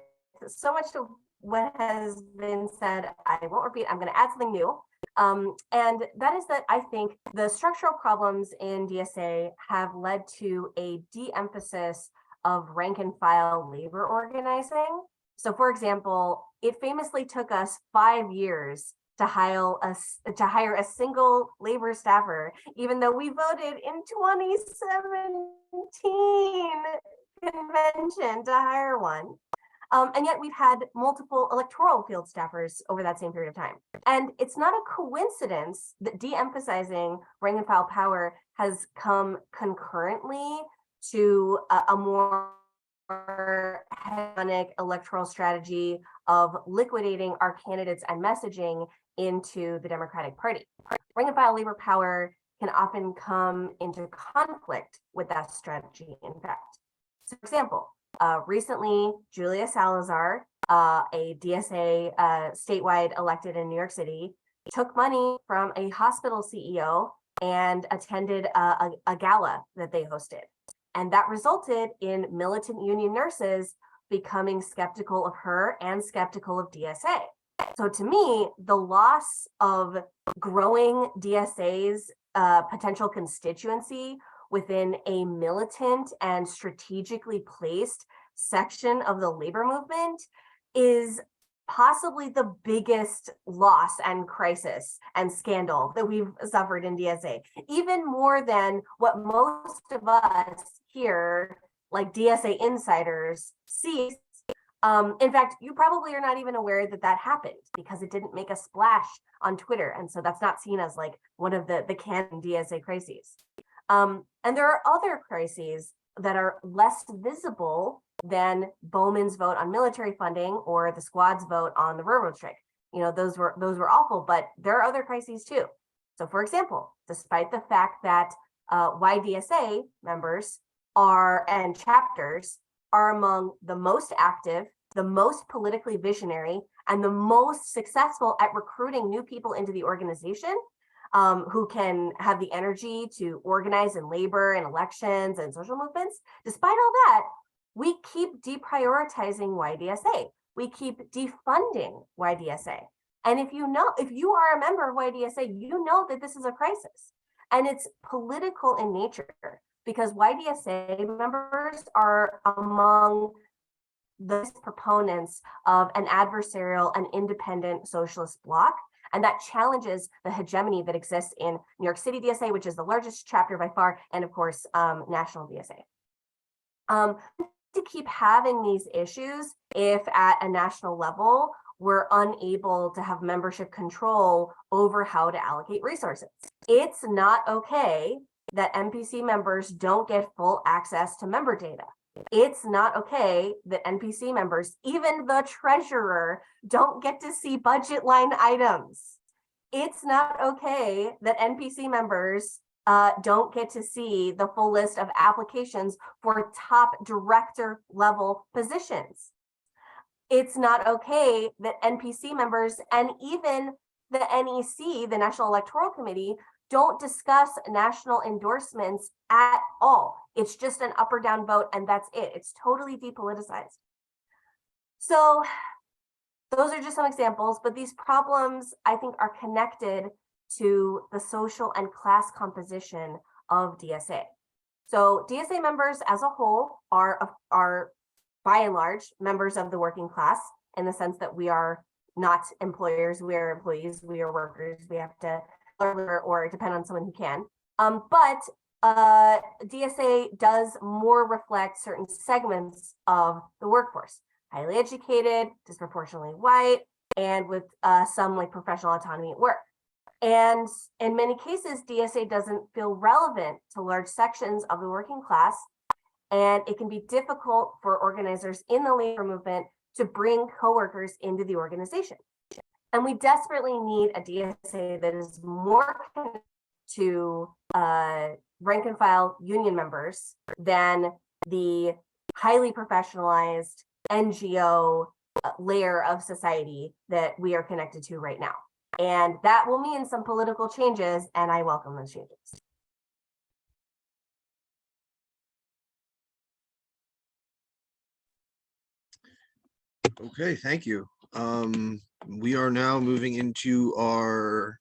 so much of what has been said. I won't repeat. I'm going to add something new. And that is that I think the structural problems in DSA have led to a de-emphasis of rank and file labor organizing. So for example, it famously took us 5 years to hire a single labor staffer, even though we voted in 2017 convention to hire one. And yet we've had multiple electoral field staffers over that same period of time. And it's not a coincidence that de-emphasizing rank and file power has come concurrently to a more hegemonic electoral strategy of liquidating our candidates and messaging into the Democratic Party. Rank and file labor power can often come into conflict with that strategy, in fact. So, for example, recently, Julia Salazar, a DSA statewide elected in New York City, took money from a hospital CEO and attended a gala that they hosted. And that resulted in militant union nurses becoming skeptical of her and skeptical of DSA. So to me, the loss of growing DSA's potential constituency within a militant and strategically placed section of the labor movement is possibly the biggest loss and crisis and scandal that we've suffered in DSA, even more than what most of us here, like DSA insiders, see. In fact, you probably are not even aware that that happened because it didn't make a splash on Twitter. And so that's not seen as like one of the canon DSA crises. And there are other crises that are less visible than Bowman's vote on military funding or the squad's vote on the railroad strike. You know, those were awful, but there are other crises too. So for example, despite the fact that YDSA members and chapters are among the most active, the most politically visionary, and the most successful at recruiting new people into the organization, who can have the energy to organize in labor and elections and social movements. Despite all that, we keep deprioritizing YDSA. We keep defunding YDSA. And if you are a member of YDSA, you know that this is a crisis. And it's political in nature because YDSA members are among the proponents of an adversarial and independent socialist bloc. And that challenges the hegemony that exists in New York City DSA, which is the largest chapter by far, and of course, national DSA. To keep having these issues, if at a national level, we're unable to have membership control over how to allocate resources. It's not okay that NPC members don't get full access to member data. It's not okay that NPC members, even the treasurer, don't get to see budget line items. It's not okay that NPC members don't get to see the full list of applications for top director level positions. It's not okay that NPC members and even the NEC, the National Electoral Committee, don't discuss national endorsements at all. It's just an up or down vote, and that's it. It's totally depoliticized. So those are just some examples, but these problems, I think, are connected to the social and class composition of DSA. So DSA members as a whole are by and large members of the working class, in the sense that we are not employers, we are employees, we are workers, we have to or depend on someone who can. But DSA does more reflect certain segments of the workforce: highly educated, disproportionately white, and with some like professional autonomy at work. And in many cases, DSA doesn't feel relevant to large sections of the working class, and it can be difficult for organizers in the labor movement to bring coworkers into the organization. And we desperately need a DSA that is more connected to rank and file union members than the highly professionalized NGO layer of society that we are connected to right now. And that will mean some political changes, and I welcome those changes. Okay, thank you. We are now moving into our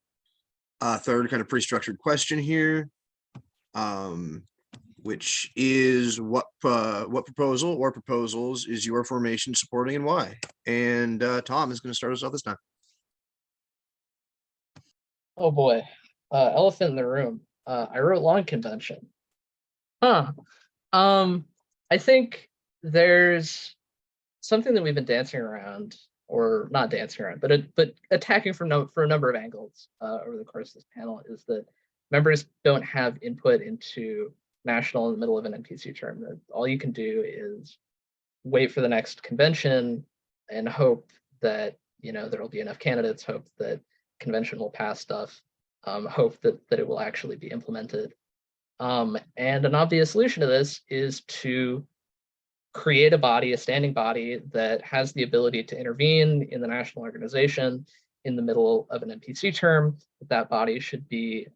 third kind of pre-structured question here, which is what proposal or proposals is your formation supporting and why? And Tom is going to start us off this time. Oh boy, elephant in the room. I wrote long convention. I think there's something that we've been dancing around, or not dancing around, but attacking for a number of angles over the course of this panel, is that members don't have input into national in the middle of an NPC term. That all you can do is wait for the next convention and hope that there'll be enough candidates, hope that convention will pass stuff, hope that it will actually be implemented. And an obvious solution to this is to create a body, a standing body that has the ability to intervene in the national organization in the middle of an NPC term. That body should be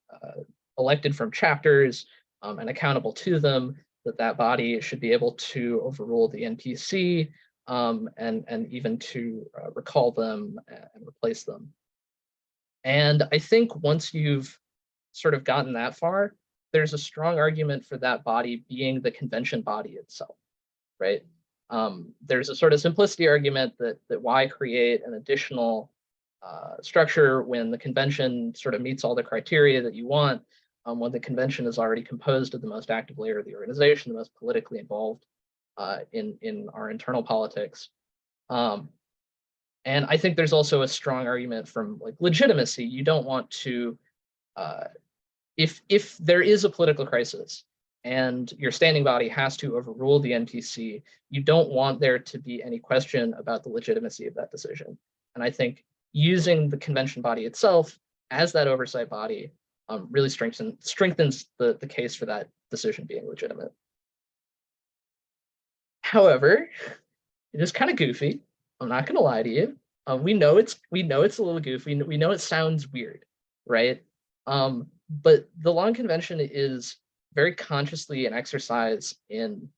elected from chapters and accountable to them. That body should be able to overrule the NPC and even to recall them and replace them. And I think once you've sort of gotten that far, there's a strong argument for that body being the convention body itself, right? There's a sort of simplicity argument that why create an additional structure when the convention sort of meets all the criteria that you want, when the convention is already composed of the most active layer of the organization, the most politically involved in our internal politics. And I think there's also a strong argument from like legitimacy. You don't want to, if there is a political crisis and your standing body has to overrule the NPC, you don't want there to be any question about the legitimacy of that decision. And I think using the convention body itself as that oversight body really strengthens the case for that decision being legitimate. However, it is kind of goofy. I'm not going to lie to you. We know it's a little goofy. We know it sounds weird, right? But the long convention is very consciously an exercise in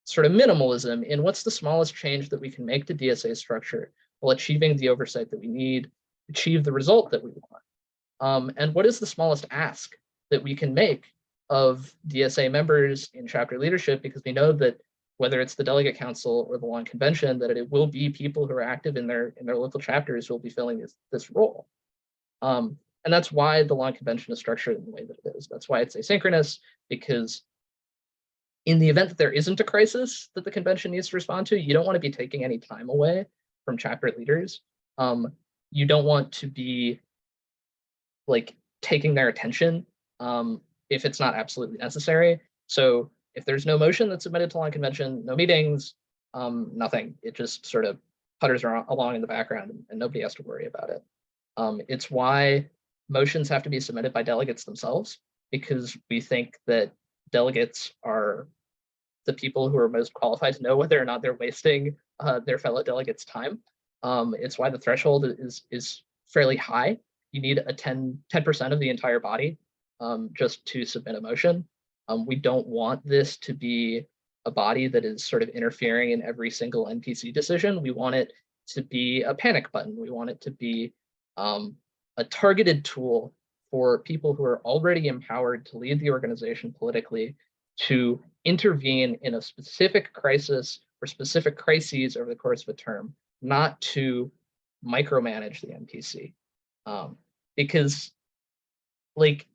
sort of minimalism, in what's the smallest change that we can make to DSA structure while achieving the oversight that we need, achieve the result that we want. And what is the smallest ask that we can make of DSA members in chapter leadership, because we know that whether it's the delegate council or the long convention, that it will be people who are active in their local chapters who will be filling this role. And that's why the long convention is structured in the way that it is. That's why it's asynchronous, because in the event that there isn't a crisis that the convention needs to respond to, you don't want to be taking any time away from chapter leaders. You don't want to be like taking their attention if it's not absolutely necessary. So if there's no motion that's submitted to long convention, no meetings, nothing. It just sort of putters along in the background and nobody has to worry about it. It's why motions have to be submitted by delegates themselves, because we think that delegates are the people who are most qualified to know whether or not they're wasting their fellow delegates' time. It's why the threshold is fairly high. You need a 10% of the entire body just to submit a motion. We don't want this to be a body that is sort of interfering in every single NPC decision. We want it to be a panic button. We want it to be a targeted tool for people who are already empowered to lead the organization politically to intervene in a specific crisis or specific crises over the course of a term, not to micromanage the NPC. Because like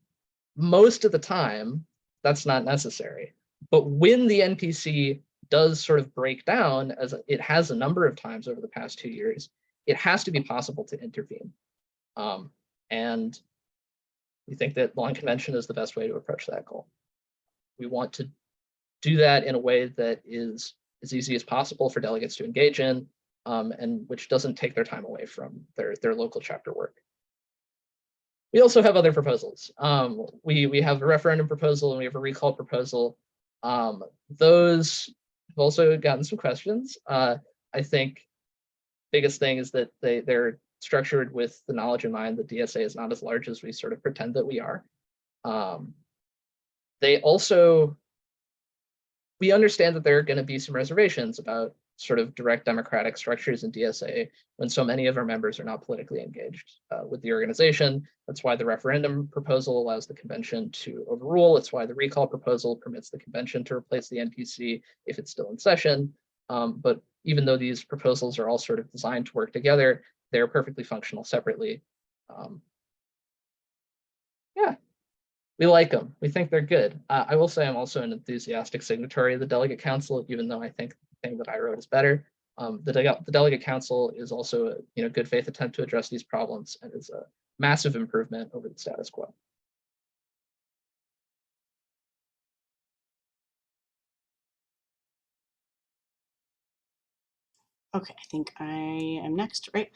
most of the time, that's not necessary. But when the NPC does sort of break down, as it has a number of times over the past 2 years, it has to be possible to intervene. And we think that long convention is the best way to approach that goal. We want to do that in a way that is as easy as possible for delegates to engage in, and which doesn't take their time away from their local chapter work. We also have other proposals. We have a referendum proposal and we have a recall proposal. Those have also gotten some questions. I think biggest thing is that they're structured with the knowledge in mind that DSA is not as large as we sort of pretend that we are. They also, we understand that there are going to be some reservations about sort of direct democratic structures in DSA when so many of our members are not politically engaged with the organization. That's why the referendum proposal allows the convention to overrule. It's why the recall proposal permits the convention to replace the NPC if it's still in session. But even though these proposals are all sort of designed to work together, they're perfectly functional separately. Yeah, we like them. We think they're good. I will say I'm also an enthusiastic signatory of the Delegate Council, even though I think the thing that I wrote is better. The Delegate Council is also a good faith attempt to address these problems and is a massive improvement over the status quo. Okay, I think I am next, right?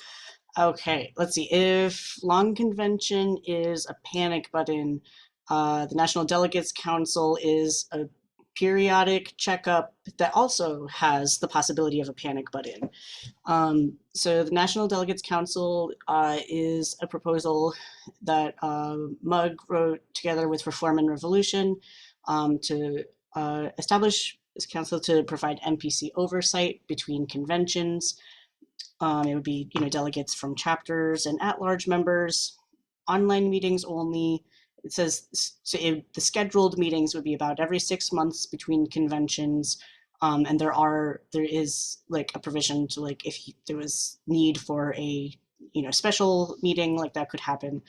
Okay, let's see. If long convention is a panic button, the National Delegates Council is a periodic checkup that also has the possibility of a panic button. So the National Delegates Council is a proposal that Mug wrote together with Reform and Revolution to establish this council to provide NPC oversight between conventions. It would be, delegates from chapters and at-large members, online meetings only. It says so the scheduled meetings would be about every 6 months between conventions, and there is like a provision to like if there was need for a special meeting, like that could happen.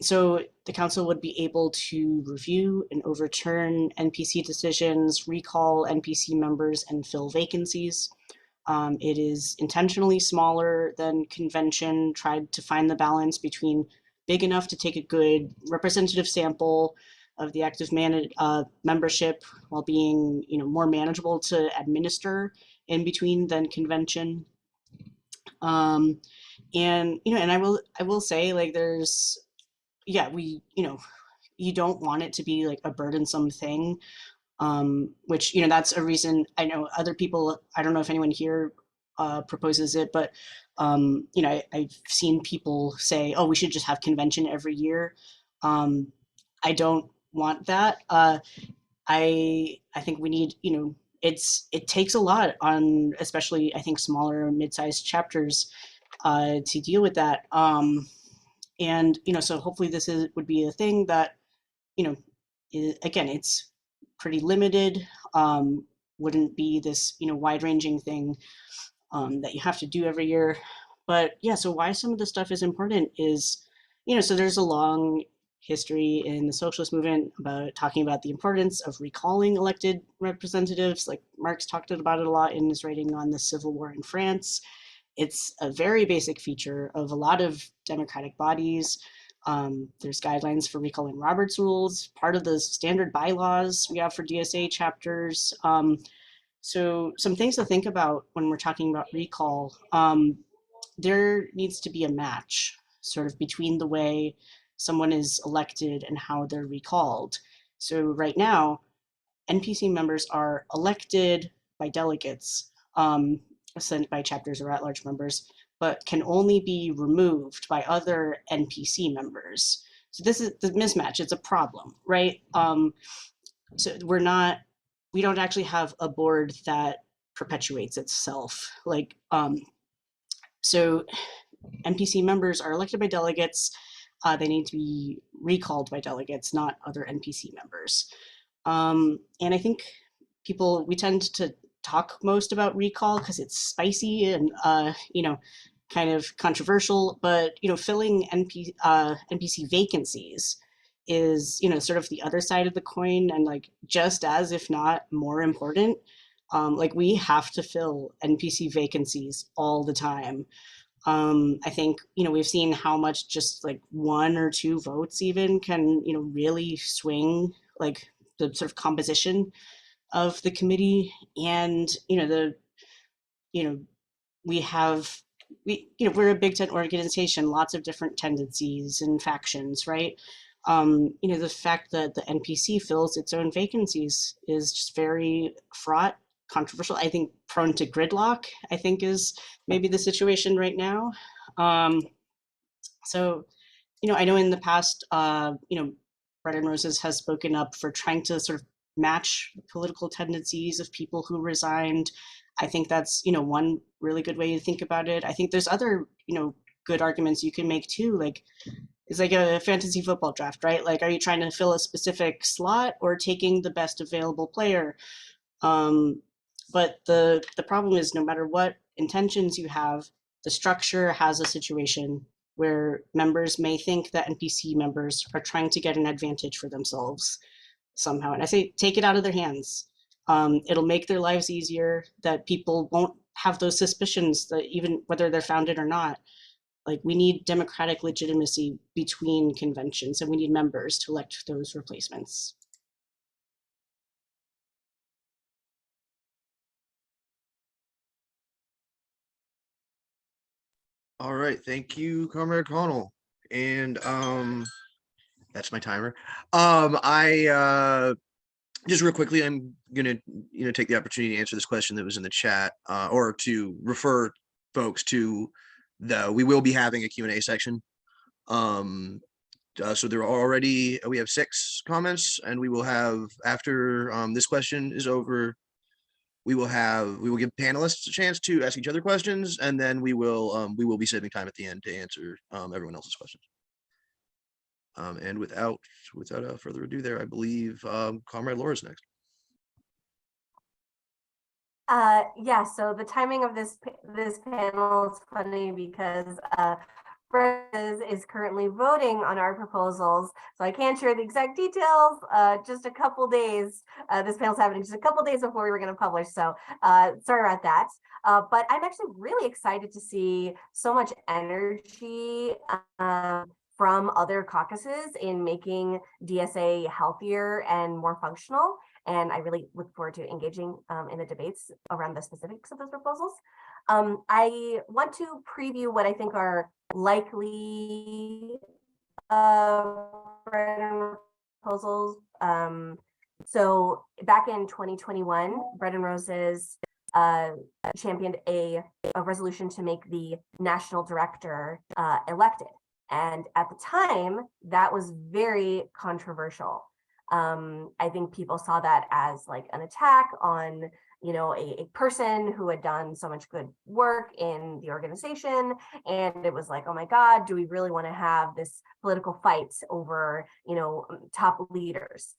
So the council would be able to review and overturn NPC decisions, recall NPC members, and fill vacancies. It is intentionally smaller than convention, tried to find the balance between big enough to take a good representative sample of the active membership while being more manageable to administer in between than convention. And and I will say, like, there's you don't want it to be like a burdensome thing. Which, that's a reason I know other people, I don't know if anyone here proposes it, but, I've seen people say, oh, we should just have convention every year. I don't want that. I think we need, it takes a lot on, especially I think smaller mid-sized chapters to deal with that. And, so hopefully this would be a thing that, again, it's pretty limited, wouldn't be this wide-ranging thing that you have to do every year. But yeah, so why some of the stuff is important is so there's a long history in the socialist movement about talking about the importance of recalling elected representatives. Like Marx talked about it a lot in his writing on the Civil War in France. It's a very basic feature of a lot of democratic bodies. There's guidelines for recalling Robert's rules, part of the standard bylaws we have for DSA chapters. So some things to think about when we're talking about recall, there needs to be a match. sort of between the way someone is elected and how they're recalled. So right now, NPC members are elected by delegates, sent by chapters or at-large members, but can only be removed by other NPC members. So this is the mismatch. It's a problem, right? So we don't actually have a board that perpetuates itself. Like, so NPC members are elected by delegates. They need to be recalled by delegates, not other NPC members. And I think we tend to talk most about recall because it's spicy and, kind of controversial, but, filling NPC vacancies is, sort of the other side of the coin, and like just as, if not more important. Like we have to fill NPC vacancies all the time. I think, we've seen how much just like 1 or 2 votes even can, really swing like the sort of composition of the committee. And, we're a Big Tent organization, lots of different tendencies and factions, right? The fact that the NPC fills its own vacancies is just very fraught, controversial, I think prone to gridlock, I think is maybe the situation right now. So, I know in the past, Bread and Roses has spoken up for trying to sort of match political tendencies of people who resigned. I think that's, one really good way to think about it. I think there's other, good arguments you can make too. Like, it's like a fantasy football draft, right? Like, are you trying to fill a specific slot or taking the best available player? But the problem is, no matter what intentions you have, the structure has a situation where members may think that NPC members are trying to get an advantage for themselves somehow. And I say, take it out of their hands. It'll make their lives easier, that people won't have those suspicions that even whether they're founded or not. Like, we need democratic legitimacy between conventions, and we need members to elect those replacements. All right, thank you, Comrade Connell. And that's my timer. I just real quickly, I'm gonna take the opportunity to answer this question that was in the chat, or to refer folks to we will be having a Q&A section. So there are already, we have 6 comments, and we will have, after this question is over, we will give panelists a chance to ask each other questions, and then we will be saving time at the end to answer everyone else's questions. And without further ado there, I believe Comrade Laura's next. Yeah, so the timing of this panel is funny because Brett is currently voting on our proposals, so I can't share the exact details. Just a couple days, this panel's happening just a couple days before we were going to publish, so sorry about that. But I'm actually really excited to see so much energy from other caucuses in making DSA healthier and more functional. And I really look forward to engaging in the debates around the specifics of those proposals. I want to preview what I think are likely proposals. So back in 2021, Bread and Roses championed a resolution to make the national director elected. And at the time, that was very controversial. I think people saw that as like an attack on, a person who had done so much good work in the organization. And it was like, oh my God, do we really want to have this political fight over, top leaders?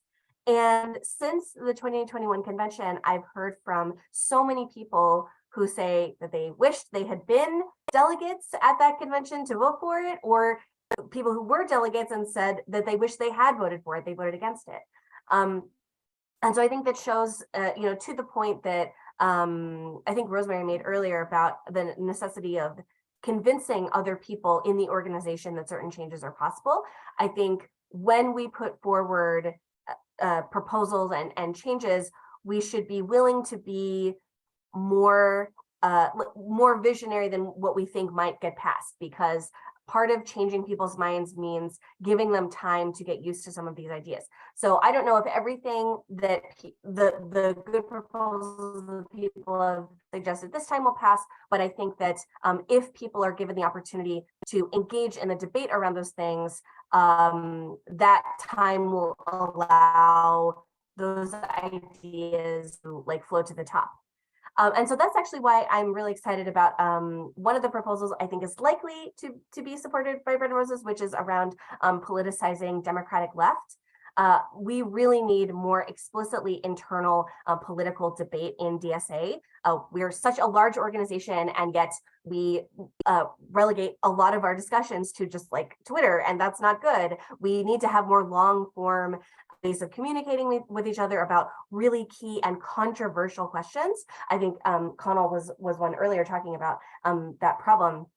And since the 2021 convention, I've heard from so many people who say that they wished they had been delegates at that convention to vote for it, or people who were delegates and said that they wish they had voted for it, they voted against it. And so I think that shows, to the point that I think Rosemary made earlier about the necessity of convincing other people in the organization that certain changes are possible. I think when we put forward proposals and changes, we should be willing to be more visionary than what we think might get passed, because part of changing people's minds means giving them time to get used to some of these ideas. So I don't know if everything that the good proposals the people have suggested this time will pass, but I think that if people are given the opportunity to engage in the debate around those things, that time will allow those ideas to like flow to the top. And so that's actually why I'm really excited about one of the proposals I think is likely to be supported by Bread and Roses, which is around politicizing Democratic left. We really need more explicitly internal political debate in DSA. We're such a large organization, and yet we relegate a lot of our discussions to just like Twitter, and that's not good. We need to have more long form ways of communicating with each other about really key and controversial questions. I think Connell was one earlier talking about that problem.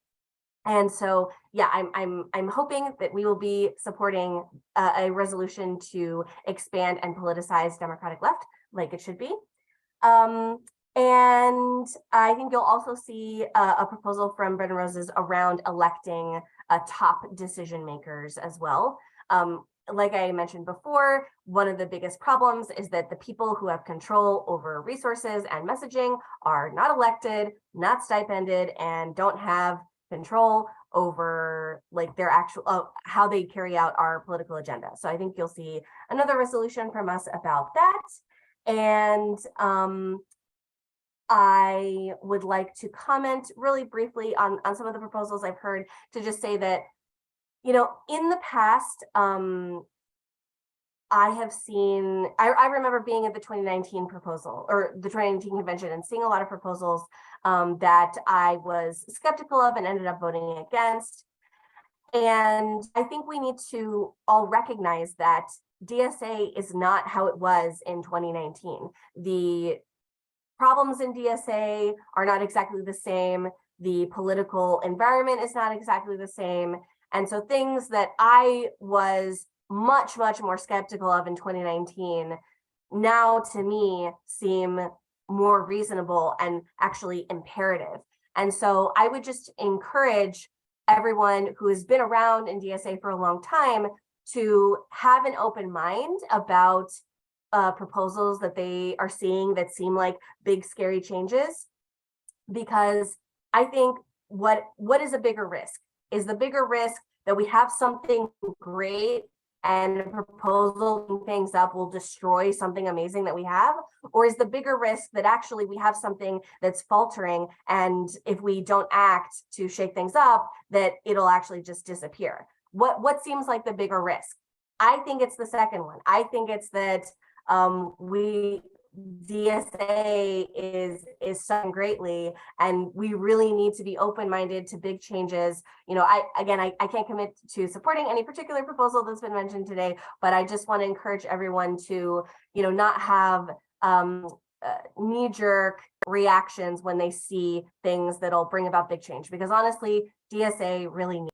And so, yeah, I'm hoping that we will be supporting a resolution to expand and politicize Democratic left, like it should be. And I think you'll also see a proposal from Bread and Roses around electing top decision makers as well. Like I mentioned before, one of the biggest problems is that the people who have control over resources and messaging are not elected, not stipended, and don't have control over like their actual how they carry out our political agenda. So I think you'll see another resolution from us about that. And I would like to comment really briefly on some of the proposals I've heard, to just say that, you know, in the past, I have seen, I remember being at the 2019 proposal or the 2019 convention and seeing a lot of proposals that I was skeptical of and ended up voting against. And I think we need to all recognize that DSA is not how it was in 2019. The problems in DSA are not exactly the same. The political environment is not exactly the same. And so things that I was much more skeptical of in 2019 now to me seem more reasonable and actually imperative. And so I would just encourage everyone who has been around in DSA for a long time to have an open mind about proposals that they are seeing that seem like big scary changes, because I think what is a bigger risk? Is the bigger risk that we have something great and a proposal things up will destroy something amazing that we have? Or is the bigger risk that actually we have something that's faltering, and if we don't act to shake things up, that it'll actually just disappear? What seems like the bigger risk? I think it's the second one. I think it's that DSA is suffering greatly, and we really need to be open-minded to big changes. You know, I can't commit to supporting any particular proposal that's been mentioned today, but I just want to encourage everyone to, you know, not have knee-jerk reactions when they see things that'll bring about big change, because honestly, DSA really needs.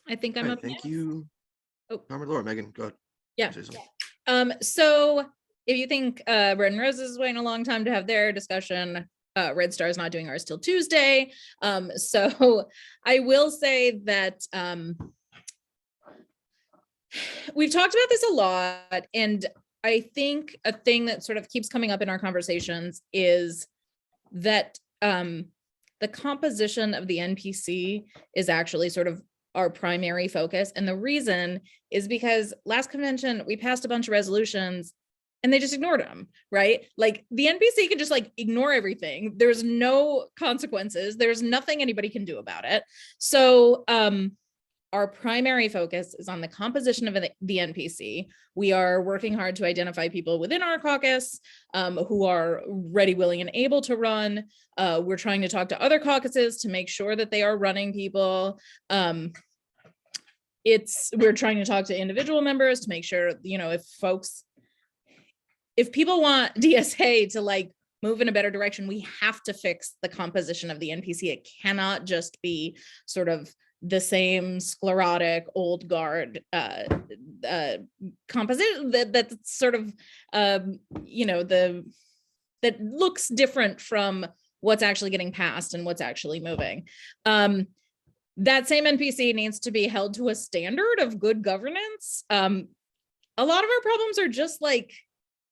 I think I'm Right, up thank next. you. Oh. Norma, Laura, Megan, go ahead. Yeah. Say something. So if you think Bread and Roses is waiting a long time to have their discussion, Red Star is not doing ours till Tuesday. So I will say that we've talked about this a lot, and I think a thing that sort of keeps coming up in our conversations is that the composition of the NPC is actually sort of our primary focus. And the reason is because last convention, we passed a bunch of resolutions and they just ignored them, right? Like the NPC can just like ignore everything. There's no consequences. There's nothing anybody can do about it. So our primary focus is on the composition of the NPC. We are working hard to identify people within our caucus who are ready, willing, and able to run. We're trying to talk to other caucuses to make sure that they are running people. We're trying to talk to individual members to make sure, you know, if people want DSA to like move in a better direction, we have to fix the composition of the NPC. It cannot just be sort of the same sclerotic old guard composition that's sort of you know, that that looks different from what's actually getting passed and what's actually moving. That same NPC needs to be held to a standard of good governance. A lot of our problems are just like,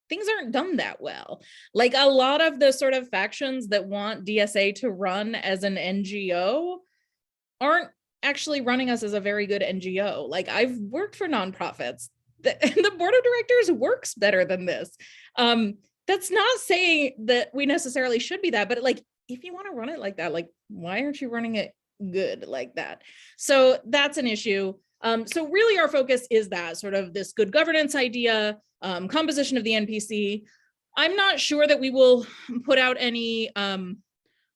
things aren't done that well. Like a lot of the sort of factions that want DSA to run as an NGO aren't actually running us as a very good NGO. Like I've worked for nonprofits, the board of directors works better than this. That's not saying that we necessarily should be that, but like, if you want to run it like that, like, why aren't you running it good like that? So that's an issue. So really our focus is that sort of this good governance idea, composition of the NPC. I'm not sure that we will put out any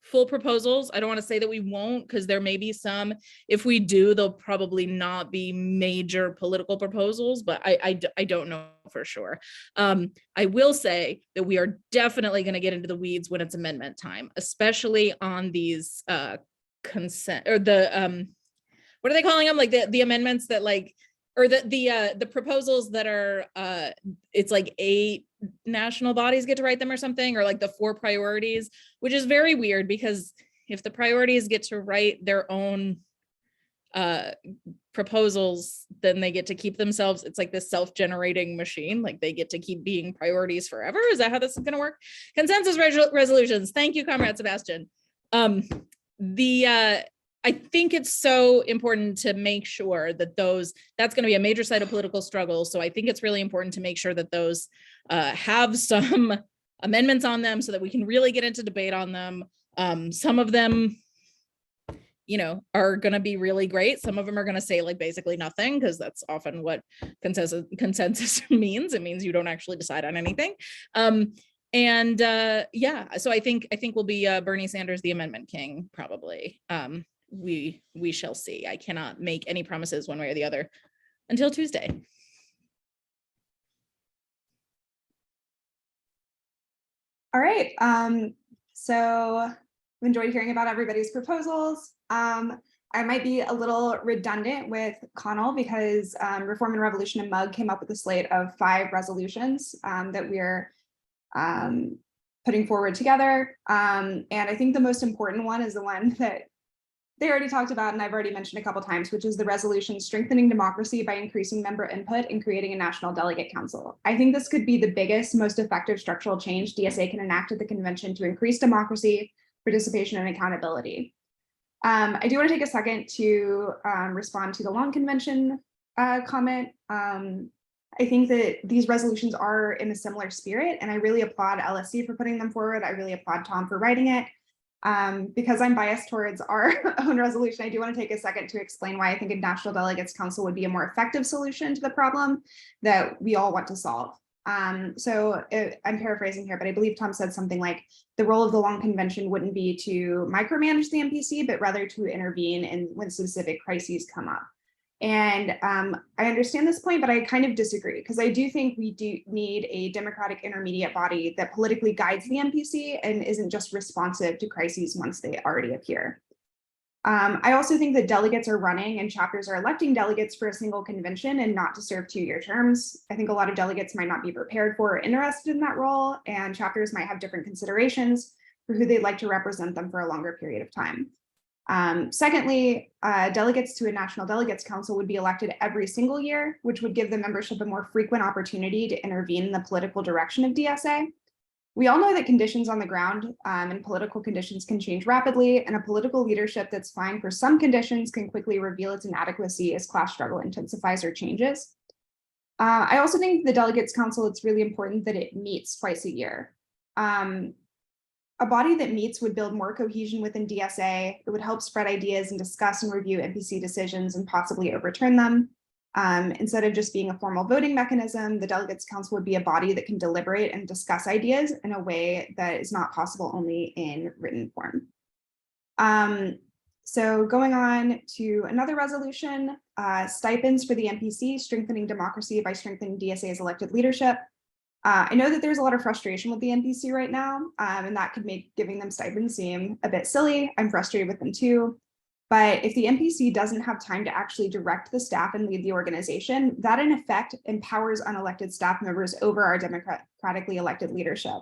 full proposals. I don't want to say that we won't, because there may be some. If we do, they'll probably not be major political proposals, but I don't know for sure. I will say that we are definitely going to get into the weeds when it's amendment time, especially on these consent or the what are they calling them? Like the amendments that like, or the proposals that are it's like 8 national bodies get to write them or something, or like the 4 priorities, which is very weird because if the priorities get to write their own proposals, then they get to keep themselves, it's like this self-generating machine, like they get to keep being priorities forever. Is that how this is going to work? Consensus resolutions. Thank you, Comrade Sebastian. I think it's so important to make sure that that's going to be a major site of political struggle. So I think it's really important to make sure that those have some amendments on them so that we can really get into debate on them. Some of them, are going to be really great. Some of them are going to say like basically nothing, because that's often what consensus means. It means you don't actually decide on anything. Yeah, so I think we'll be Bernie Sanders, the amendment king, probably. We shall see. I cannot make any promises one way or the other until Tuesday. All right. So I've enjoyed hearing about everybody's proposals. I might be a little redundant with Connell because Reform and Revolution and MUG came up with a slate of 5 resolutions that we're putting forward together. And I think the most important one is the one that they already talked about and I've already mentioned a couple times, which is the resolution strengthening democracy by increasing member input and creating a national delegate council. I think this could be the biggest, most effective structural change DSA can enact at the convention to increase democracy, participation, and accountability. I do want to take a second to respond to the long convention comment. I think that these resolutions are in a similar spirit, and I really applaud LSC for putting them forward. I really applaud Tom for writing it. Because I'm biased towards our own resolution, I do want to take a second to explain why I think a National Delegates Council would be a more effective solution to the problem that we all want to solve. I'm paraphrasing here, but I believe Tom said something like the role of the long convention wouldn't be to micromanage the NPC, but rather to intervene when specific crises come up. And I understand this point, but I kind of disagree, because I do think we do need a democratic intermediate body that politically guides the NPC and isn't just responsive to crises once they already appear. I also think that delegates are running and chapters are electing delegates for a single convention and not to serve 2-year terms. I think a lot of delegates might not be prepared for or interested in that role, and chapters might have different considerations for who they'd like to represent them for a longer period of time. Secondly, delegates to a National Delegates Council would be elected every single year, which would give the membership a more frequent opportunity to intervene in the political direction of DSA. We all know that conditions on the ground and political conditions can change rapidly, and a political leadership that's fine for some conditions can quickly reveal its inadequacy as class struggle intensifies or changes. I also think the Delegates Council, it's really important that it meets twice a year. A body that meets would build more cohesion within DSA. It would help spread ideas and discuss and review NPC decisions and possibly overturn them. Instead of just being a formal voting mechanism, the Delegates Council would be a body that can deliberate and discuss ideas in a way that is not possible only in written form. So going on to another resolution, stipends for the NPC, strengthening democracy by strengthening DSA's elected leadership. I know that there's a lot of frustration with the NPC right now, and that could make giving them stipends seem a bit silly. I'm frustrated with them too. But if the NPC doesn't have time to actually direct the staff and lead the organization, that in effect empowers unelected staff members over our democratically elected leadership.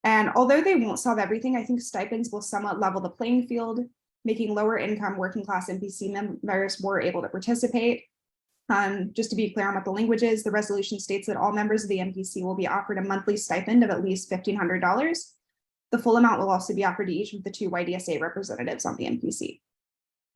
And although they won't solve everything, I think stipends will somewhat level the playing field, making lower income working class NPC members more able to participate. Just to be clear on what the language is, the resolution states that all members of the NPC will be offered a monthly stipend of at least $1,500. The full amount will also be offered to each of the 2 YDSA representatives on the NPC.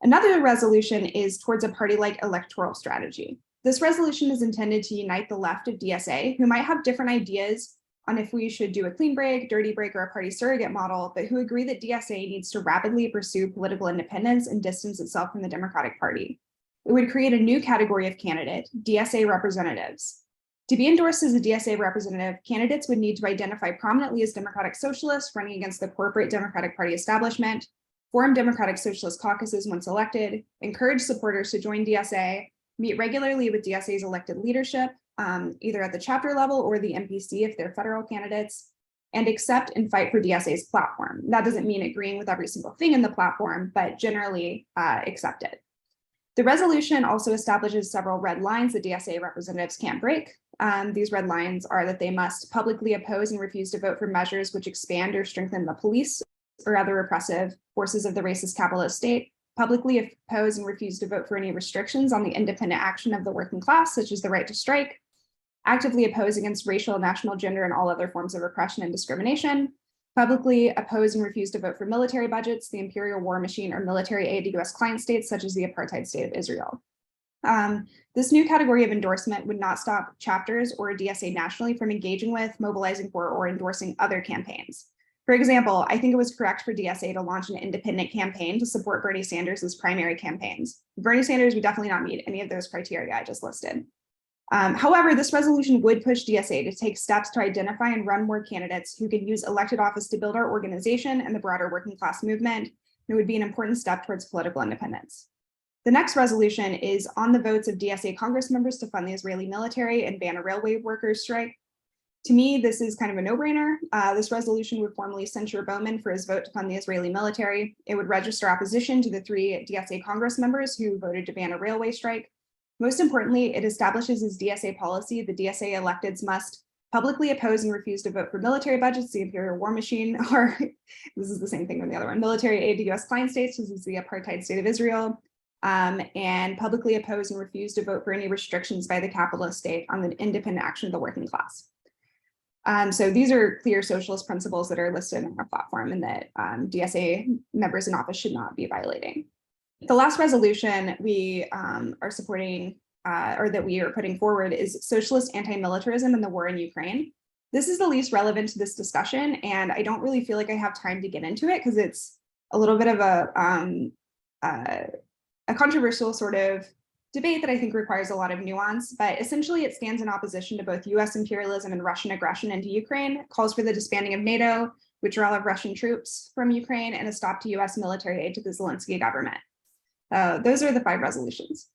Another resolution is towards a party-like electoral strategy. This resolution is intended to unite the left of DSA, who might have different ideas on if we should do a clean break, dirty break, or a party surrogate model, but who agree that DSA needs to rapidly pursue political independence and distance itself from the Democratic Party. It would create a new category of candidate, DSA representatives. To be endorsed as a DSA representative, candidates would need to identify prominently as Democratic Socialists running against the corporate Democratic Party establishment, form Democratic Socialist caucuses once elected, encourage supporters to join DSA, meet regularly with DSA's elected leadership, either at the chapter level or the NPC if they're federal candidates, and accept and fight for DSA's platform. That doesn't mean agreeing with every single thing in the platform, but generally accept it. The resolution also establishes several red lines that DSA representatives can't break. These red lines are that they must publicly oppose and refuse to vote for measures which expand or strengthen the police or other repressive forces of the racist capitalist state, publicly oppose and refuse to vote for any restrictions on the independent action of the working class, such as the right to strike, actively oppose against racial, national, gender, and all other forms of oppression and discrimination, publicly oppose and refuse to vote for military budgets, the imperial war machine, or military aid to US client states, such as the apartheid state of Israel. This new category of endorsement would not stop chapters or DSA nationally from engaging with, mobilizing for, or endorsing other campaigns. For example, I think it was correct for DSA to launch an independent campaign to support Bernie Sanders' primary campaigns. Bernie Sanders would definitely not meet any of those criteria I just listed. However, this resolution would push DSA to take steps to identify and run more candidates who could use elected office to build our organization and the broader working class movement. It would be an important step towards political independence. The next resolution is on the votes of DSA Congress members to fund the Israeli military and ban a railway workers' strike. To me, this is kind of a no-brainer. This resolution would formally censure Bowman for his vote to fund the Israeli military. It would register opposition to the 3 DSA Congress members who voted to ban a railway strike. Most importantly, it establishes as DSA policy the DSA electeds must publicly oppose and refuse to vote for military budgets, the imperial war machine, or this is the same thing on the other one, military aid to US client states, this is the apartheid state of Israel, and publicly oppose and refuse to vote for any restrictions by the capitalist state on the independent action of the working class. So these are clear socialist principles that are listed in our platform and that DSA members in office should not be violating. The last resolution we are supporting or that we are putting forward is socialist anti-militarism in the war in Ukraine. This is the least relevant to this discussion, and I don't really feel like I have time to get into it because it's a little bit of a controversial sort of debate that I think requires a lot of nuance, but essentially it stands in opposition to both US imperialism and Russian aggression into Ukraine, calls for the disbanding of NATO, withdrawal of Russian troops from Ukraine, and a stop to US military aid to the Zelensky government. Those are the 5 resolutions.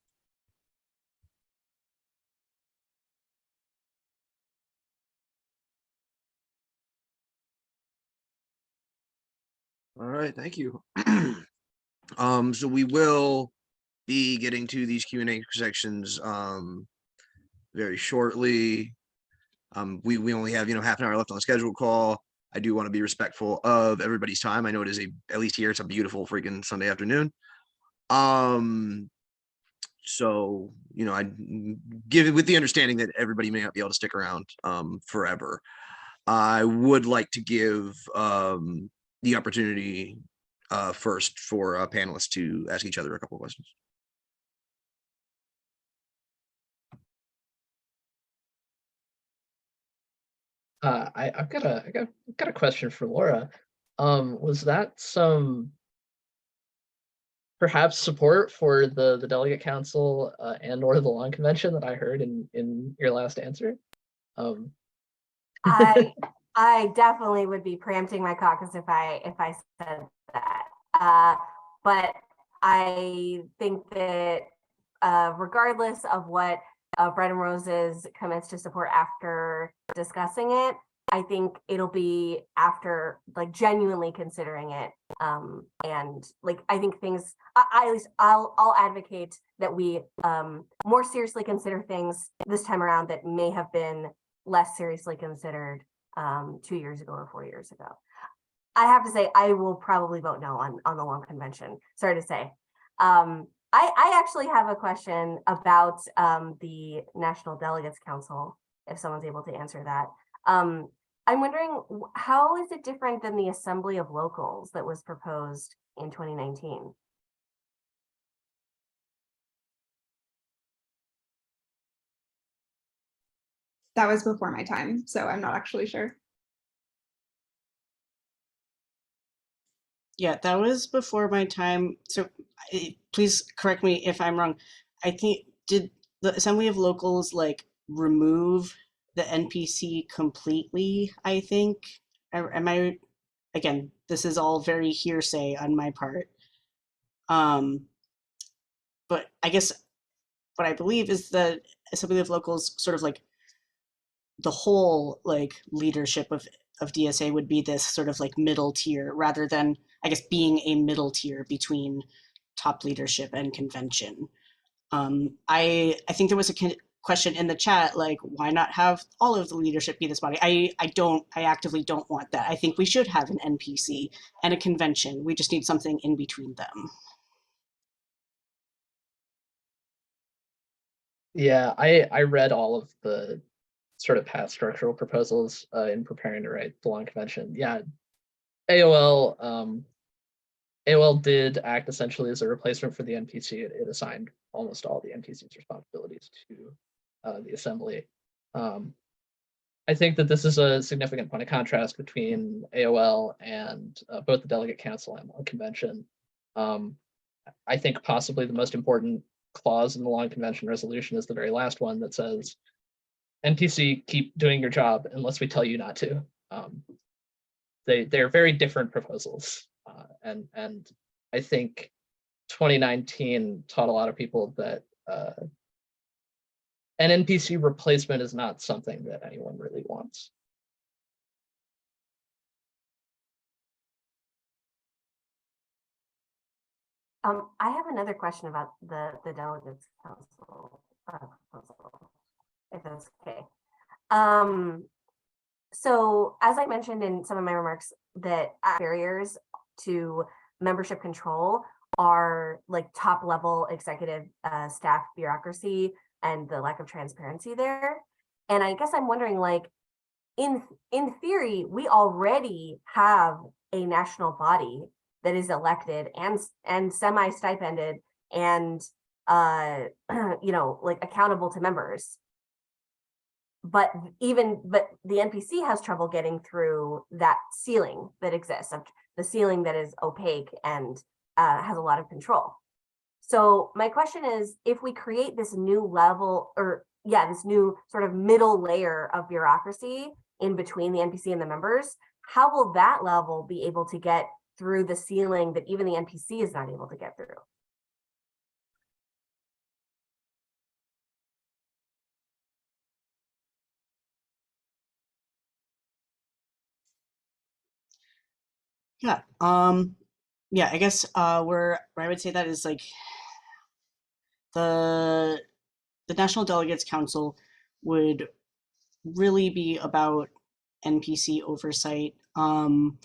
All right, thank you. So we will be getting to these Q&A sections very shortly. We only have half an hour left on the scheduled call. I do want to be respectful of everybody's time. I know it is at least here it's a beautiful freaking Sunday afternoon. So I give it with the understanding that everybody may not be able to stick around forever. I would like to give the opportunity first for panelists to ask each other a couple of questions. I've got a question for Laura. Was that some perhaps support for the delegate council and or the lawn convention that I heard in your last answer? I definitely would be preempting my caucus if I said that. But I think that regardless of what Bread and Roses commits to support after discussing it, I think it'll be after genuinely considering it. And I think things, at least I'll advocate that we more seriously consider things this time around that may have been less seriously considered 2 years ago or 4 years ago. I have to say, I will probably vote no on the long convention. Sorry to say. I actually have a question about the National Delegates Council, if someone's able to answer that. I'm wondering, how is it different than the Assembly of Locals that was proposed in 2019? That was before my time, so I'm not actually sure. Yeah, that was before my time. So please correct me if I'm wrong. I think, did the Assembly of Locals like remove the NPC completely, I think? Am I, again, this is all very hearsay on my part. But I guess what I believe is that Assembly of Locals sort of like the whole like leadership of DSA would be this sort of like middle tier rather than, I guess, being a middle tier between top leadership and convention. I think there was a question in the chat, like, why not have all of the leadership be this body? I actively don't want that. I think we should have an NPC and a convention. We just need something in between them. Yeah, I read all of the sort of past structural proposals in preparing to write the long convention. Yeah, AOL did act essentially as a replacement for the NPC. It assigned almost all the NPC's responsibilities to the assembly. I think that this is a significant point of contrast between AOL and both the Delegate Council and Long Convention. I think possibly the most important clause in the Long Convention resolution is the very last one that says, NPC, keep doing your job unless we tell you not to. They're very different proposals. And I think 2019 taught a lot of people that an NPC replacement is not something that anyone really wants. I have another question about the Delegates Council proposal, if that's okay. So as I mentioned in some of my remarks, that barriers to membership control are like top level executive staff bureaucracy and the lack of transparency there. And I guess I'm wondering, like, in theory, we already have a national body that is elected and semi-stipended and you know, like accountable to members. But the NPC has trouble getting through that ceiling that exists, of the ceiling that is opaque and has a lot of control. So my question is, if we create this new level, or this new sort of middle layer of bureaucracy in between the NPC and the members, how will that level be able to get through the ceiling that even the NPC is not able to get through? Yeah. Yeah, I guess where I would say that is like the National Delegates Council would really be about NPC oversight. And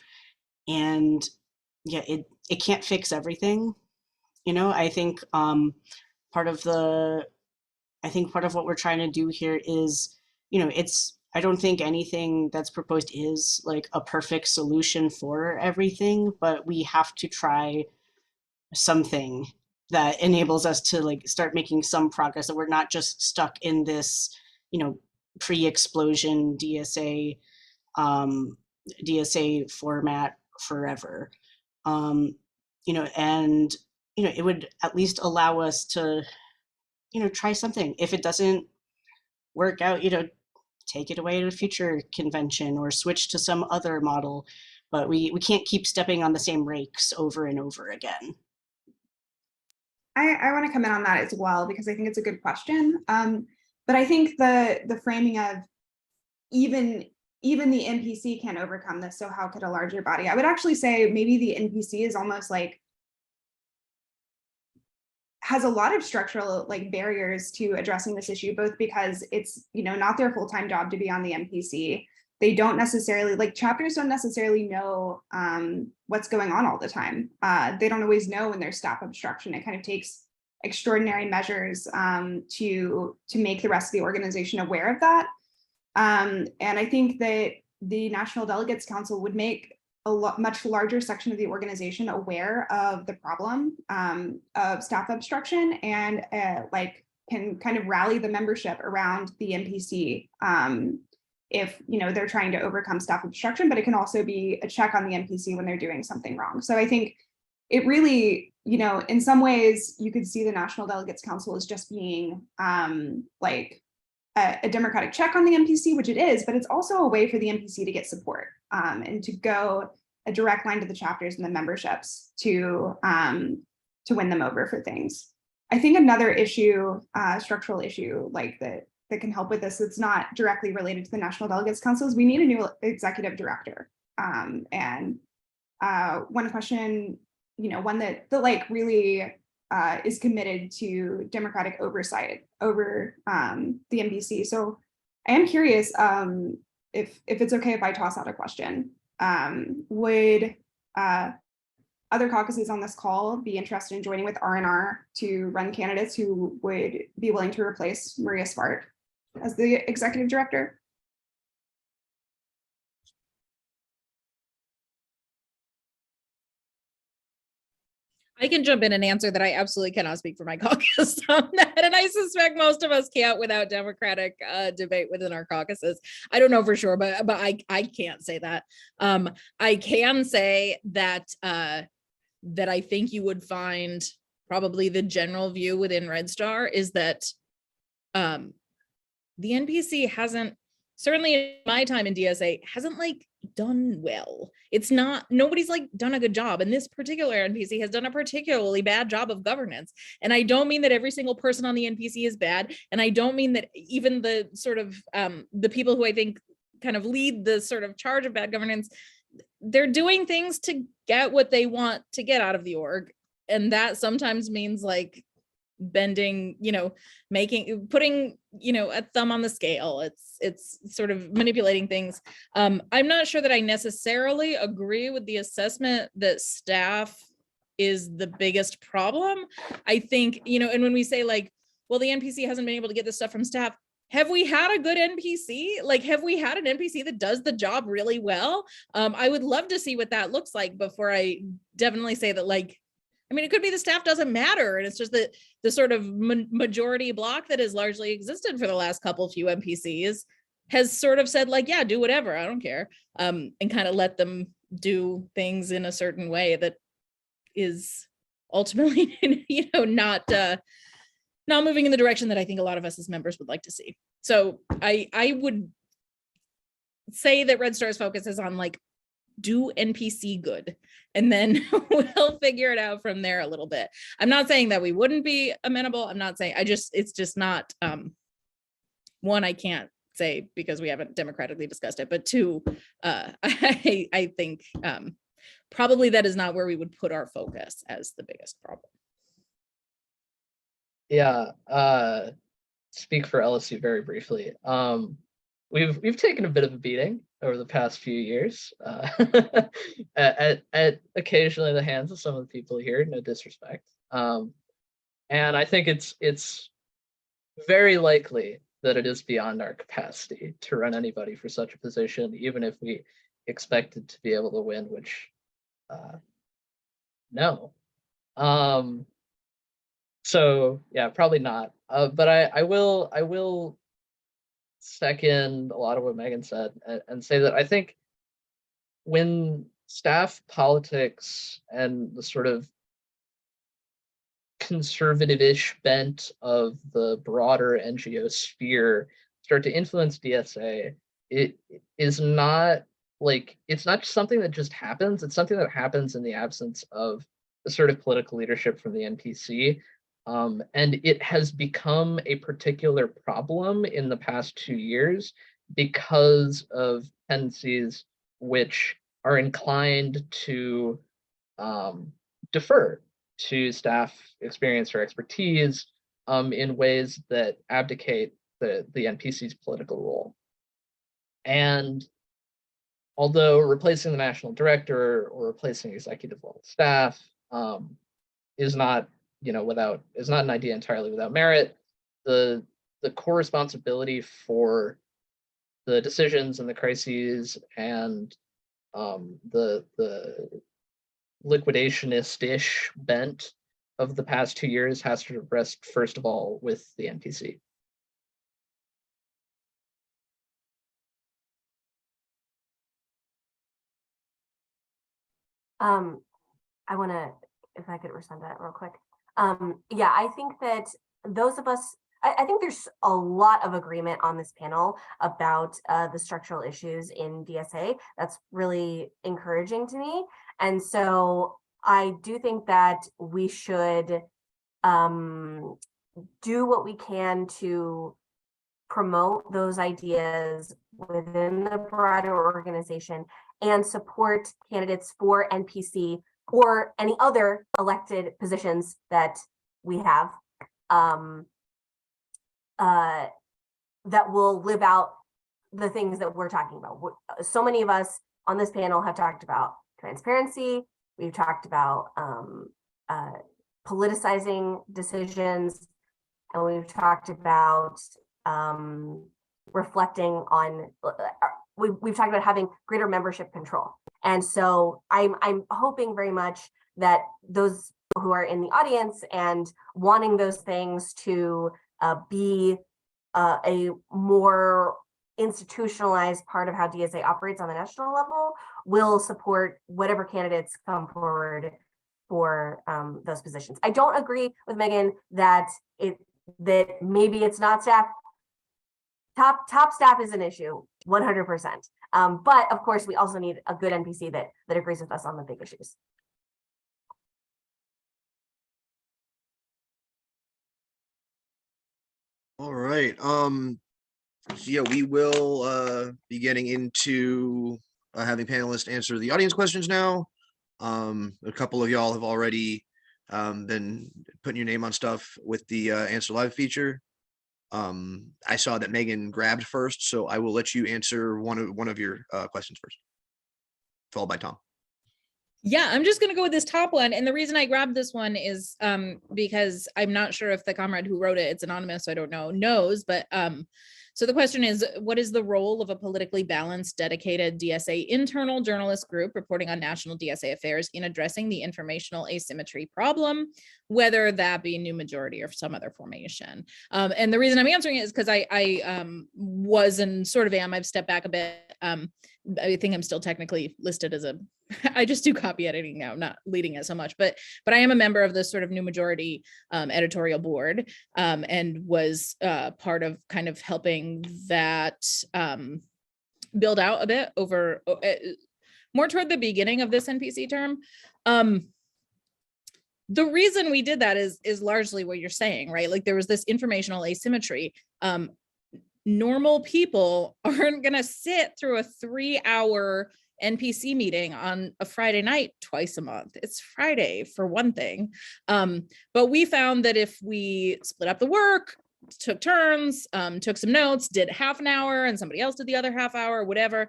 yeah, it can't fix everything. You know, I think part of what we're trying to do here is, you know, I don't think anything that's proposed is like a perfect solution for everything, but we have to try something that enables us to like start making some progress, that we're not just stuck in this, you know, pre-explosion DSA format forever. You know, and you know, it would at least allow us to, you know, try something. If it doesn't work out, you know, take it away to a future convention or switch to some other model. But we can't keep stepping on the same rakes over and over again. I want to come in on that as well, because I think it's a good question. But I think the framing of even the NPC can't overcome this, so how could a larger body? I would actually say maybe the NPC is almost like has a lot of structural like barriers to addressing this issue, both because it's, you know, not their full-time job to be on the NPC, they don't necessarily, like chapters don't necessarily know what's going on all the time. They don't always know when there's staff obstruction. It kind of takes extraordinary measures to make the rest of the organization aware of that. And I think that the National Delegates Council would make a much larger section of the organization aware of the problem of staff obstruction, and like can kind of rally the membership around the NPC if they're trying to overcome staff obstruction. But it can also be a check on the NPC when they're doing something wrong. So I think it really, in some ways you could see the National Delegates Council as just being like a democratic check on the NPC, which it is, but it's also a way for the NPC to get support and to go a direct line to the chapters and the memberships to win them over for things. I think another issue, structural issue like that can help with this, it's not directly related to the National Delegates Council, is we need a new executive director. And one question, one that like really is committed to democratic oversight over the NBC. So I am curious if it's okay if I toss out a question. Would other caucuses on this call be interested in joining with R&R to run candidates who would be willing to replace Maria Svart as the executive director? I can jump in and answer that I absolutely cannot speak for my caucus on that. And I suspect most of us can't without democratic debate within our caucuses. I don't know for sure, but I can't say that. I can say that that I think you would find probably the general view within Red Star is that the NPC hasn't, certainly in my time in DSA, hasn't like done well. It's not, nobody's like done a good job. And this particular NPC has done a particularly bad job of governance. And I don't mean that every single person on the NPC is bad. And I don't mean that even the sort of the people who I think kind of lead the sort of charge of bad governance, they're doing things to get what they want to get out of the org. And that sometimes means like bending, putting, a thumb on the scale. It's sort of manipulating things. I'm not sure that I necessarily agree with the assessment that staff is the biggest problem. I think, and when we say like, well, the NPC hasn't been able to get this stuff from staff, have we had a good NPC? Like, have we had an NPC that does the job really well? I would love to see what that looks like before I definitely say that, like, I mean, it could be the staff doesn't matter. And it's just that the sort of majority block that has largely existed for the last couple few NPCs has sort of said like, yeah, do whatever, I don't care. And kind of let them do things in a certain way that is ultimately, not moving in the direction that I think a lot of us as members would like to see. So I would say that Red Star's focus is on like, do NPC good, and then we'll figure it out from there a little bit. I'm not saying that we wouldn't be amenable. I'm not saying, it's just not, one, I can't say because we haven't democratically discussed it, but two, I think probably that is not where we would put our focus as the biggest problem. Yeah, speak for LSU very briefly. We've taken a bit of a beating over the past few years, at occasionally the hands of some of the people here, no disrespect. And I think it's very likely that it is beyond our capacity to run anybody for such a position, even if we expected to be able to win, which no. So yeah, probably not. But I will second a lot of what Megan said and say that I think when staff politics and the sort of conservative-ish bent of the broader NGO sphere start to influence DSA, it is not like, it's not something that just happens. It's something that happens in the absence of the sort of political leadership from the NPC. And it has become a particular problem in the past 2 years because of tendencies which are inclined to defer to staff experience or expertise in ways that abdicate the NPC's political role. And although replacing the national director or replacing executive level staff is not, is not an idea entirely without merit. The core responsibility for the decisions and the crises and the liquidationist-ish bent of the past 2 years has to rest first of all with the NPC. I want to, if I could respond to that real quick. Yeah, I think that those of us, I think there's a lot of agreement on this panel about the structural issues in DSA. That's really encouraging to me. And so I do think that we should do what we can to promote those ideas within the broader organization and support candidates for NPC or any other elected positions that we have that will live out the things that we're talking about. So many of us on this panel have talked about transparency. We've talked about politicizing decisions, and we've talked about reflecting on, we've talked about having greater membership control. And so I'm hoping very much that those who are in the audience and wanting those things to be a more institutionalized part of how DSA operates on the national level will support whatever candidates come forward for those positions. I don't agree with Megan that maybe it's not staff. Top staff is an issue, 100%. But of course, we also need a good NPC that agrees with us on the big issues. All right. So yeah, we will be getting into having panelists answer the audience questions now. A couple of y'all have already been putting your name on stuff with the answer live feature. I saw that Megan grabbed first, so I will let you answer one of your questions first, followed by Tom. Yeah, I'm just going to go with this top one. And the reason I grabbed this one is because I'm not sure if the comrade who wrote it, it's anonymous, so I don't know, knows. But so the question is, what is the role of a politically balanced, dedicated DSA internal journalist group reporting on national DSA affairs in addressing the informational asymmetry problem, whether that be new majority or some other formation? And the reason I'm answering it is because I was and sort of am, I've stepped back a bit. I think I'm still technically listed as I just do copy editing now, not leading it so much, but I am a member of this sort of new majority editorial board and was part of kind of helping that build out a bit over more toward the beginning of this NPC term. The reason we did that is largely what you're saying, right? Like there was this informational asymmetry. Normal people aren't going to sit through a 3-hour NPC meeting on a Friday night twice a month. It's Friday for one thing. But we found that if we split up the work, took turns, took some notes, did half an hour and somebody else did the other half hour, whatever,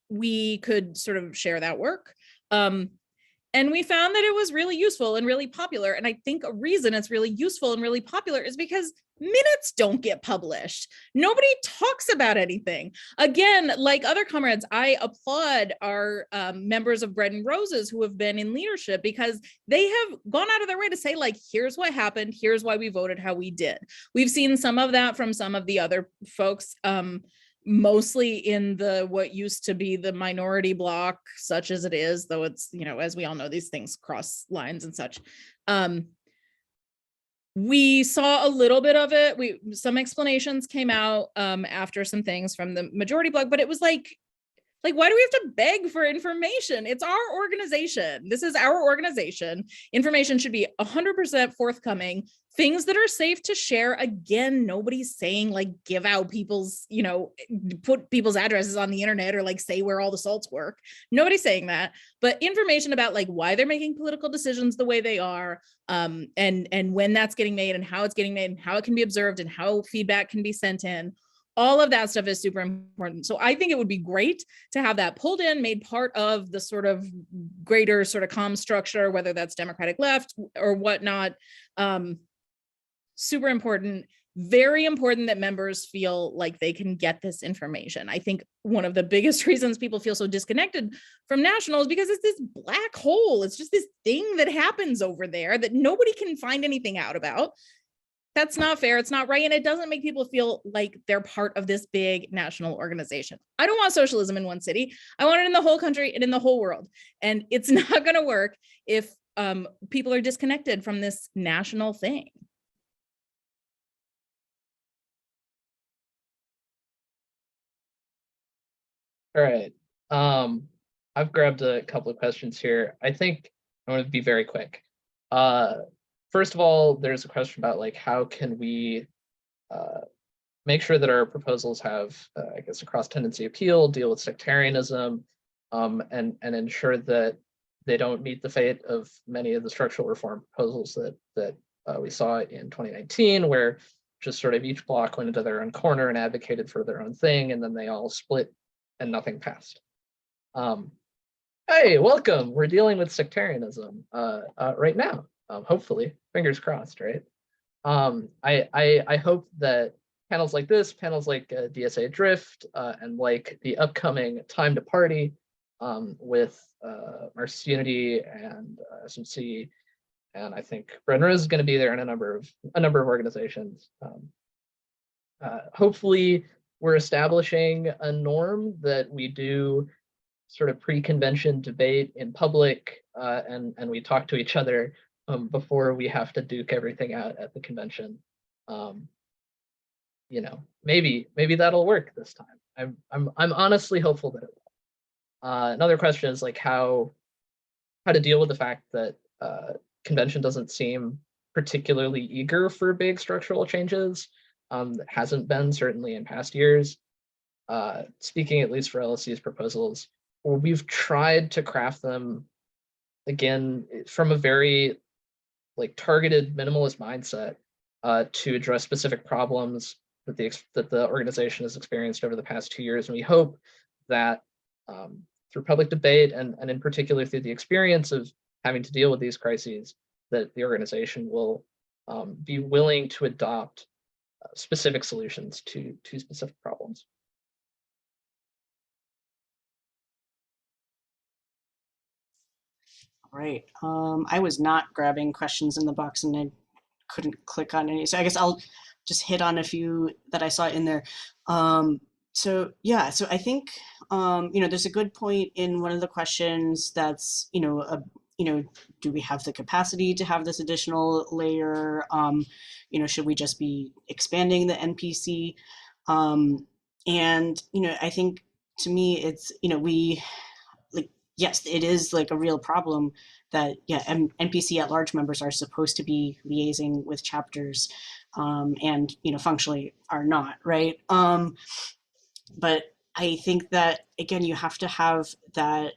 we could sort of share that work. And we found that it was really useful and really popular. And I think a reason it's really useful and really popular is because minutes don't get published. Nobody talks about anything. Again, like other comrades, I applaud our members of Bread and Roses who have been in leadership because they have gone out of their way to say, like, here's what happened. Here's why we voted how we did. We've seen some of that from some of the other folks, mostly in what used to be the minority bloc, such as it is, though it's, as we all know, these things cross lines and such. We saw a little bit of it. Some explanations came out after some things from the majority bloc, but it was like, why do we have to beg for information? It's our organization. This is our organization. Information should be 100% forthcoming. Things that are safe to share. Again, nobody's saying like give out people's, put people's addresses on the internet or like say where all the salts work. Nobody's saying that, but information about like why they're making political decisions the way they are, and when that's getting made and how it's getting made and how it can be observed and how feedback can be sent in. All of that stuff is super important. So I think it would be great to have that pulled in, made part of the sort of greater sort of comm structure, whether that's Democratic left or whatnot. Super important. Very important that members feel like they can get this information. I think one of the biggest reasons people feel so disconnected from national is because it's this black hole. It's just this thing that happens over there that nobody can find anything out about. That's not fair. It's not right. And it doesn't make people feel like they're part of this big national organization. I don't want socialism in one city. I want it in the whole country and in the whole world. And it's not going to work if people are disconnected from this national thing. All right. I've grabbed a couple of questions here. I think I'm going to be very quick. First of all, there's a question about like how can we make sure that our proposals have, I guess, a cross-tendency appeal, deal with sectarianism, and ensure that they don't meet the fate of many of the structural reform proposals that we saw in 2019, where just sort of each block went into their own corner and advocated for their own thing, and then they all split and nothing passed. Hey, welcome. We're dealing with sectarianism right now. Hopefully, fingers crossed, right? I hope that panels like this, panels like DSA Drift, and like the upcoming Time to Party with Marxist Unity and SMC, and I think Bread and Rose is going to be there, and a number of organizations. Hopefully, we're establishing a norm that we do sort of pre-convention debate in public, and we talk to each other before we have to duke everything out at the convention. You know, maybe that'll work this time. I'm honestly hopeful that it will. Another question is like how to deal with the fact that convention doesn't seem particularly eager for big structural changes. That hasn't been certainly in past years. Speaking at least for LSC's proposals, we've tried to craft them again from a very like targeted minimalist mindset to address specific problems that the organization has experienced over the past 2 years. And we hope that through public debate and in particular through the experience of having to deal with these crises, that the organization will be willing to adopt specific solutions to specific problems. Right. I was not grabbing questions in the box and I couldn't click on any. So I guess I'll just hit on a few that I saw in there. So yeah, so I think there's a good point in one of the questions that's do we have the capacity to have this additional layer? Should we just be expanding the NPC? And I think to me it's yes, it is like a real problem that NPC at large members are supposed to be liaising with chapters, and functionally are not, right? But I think that again, you have to have that.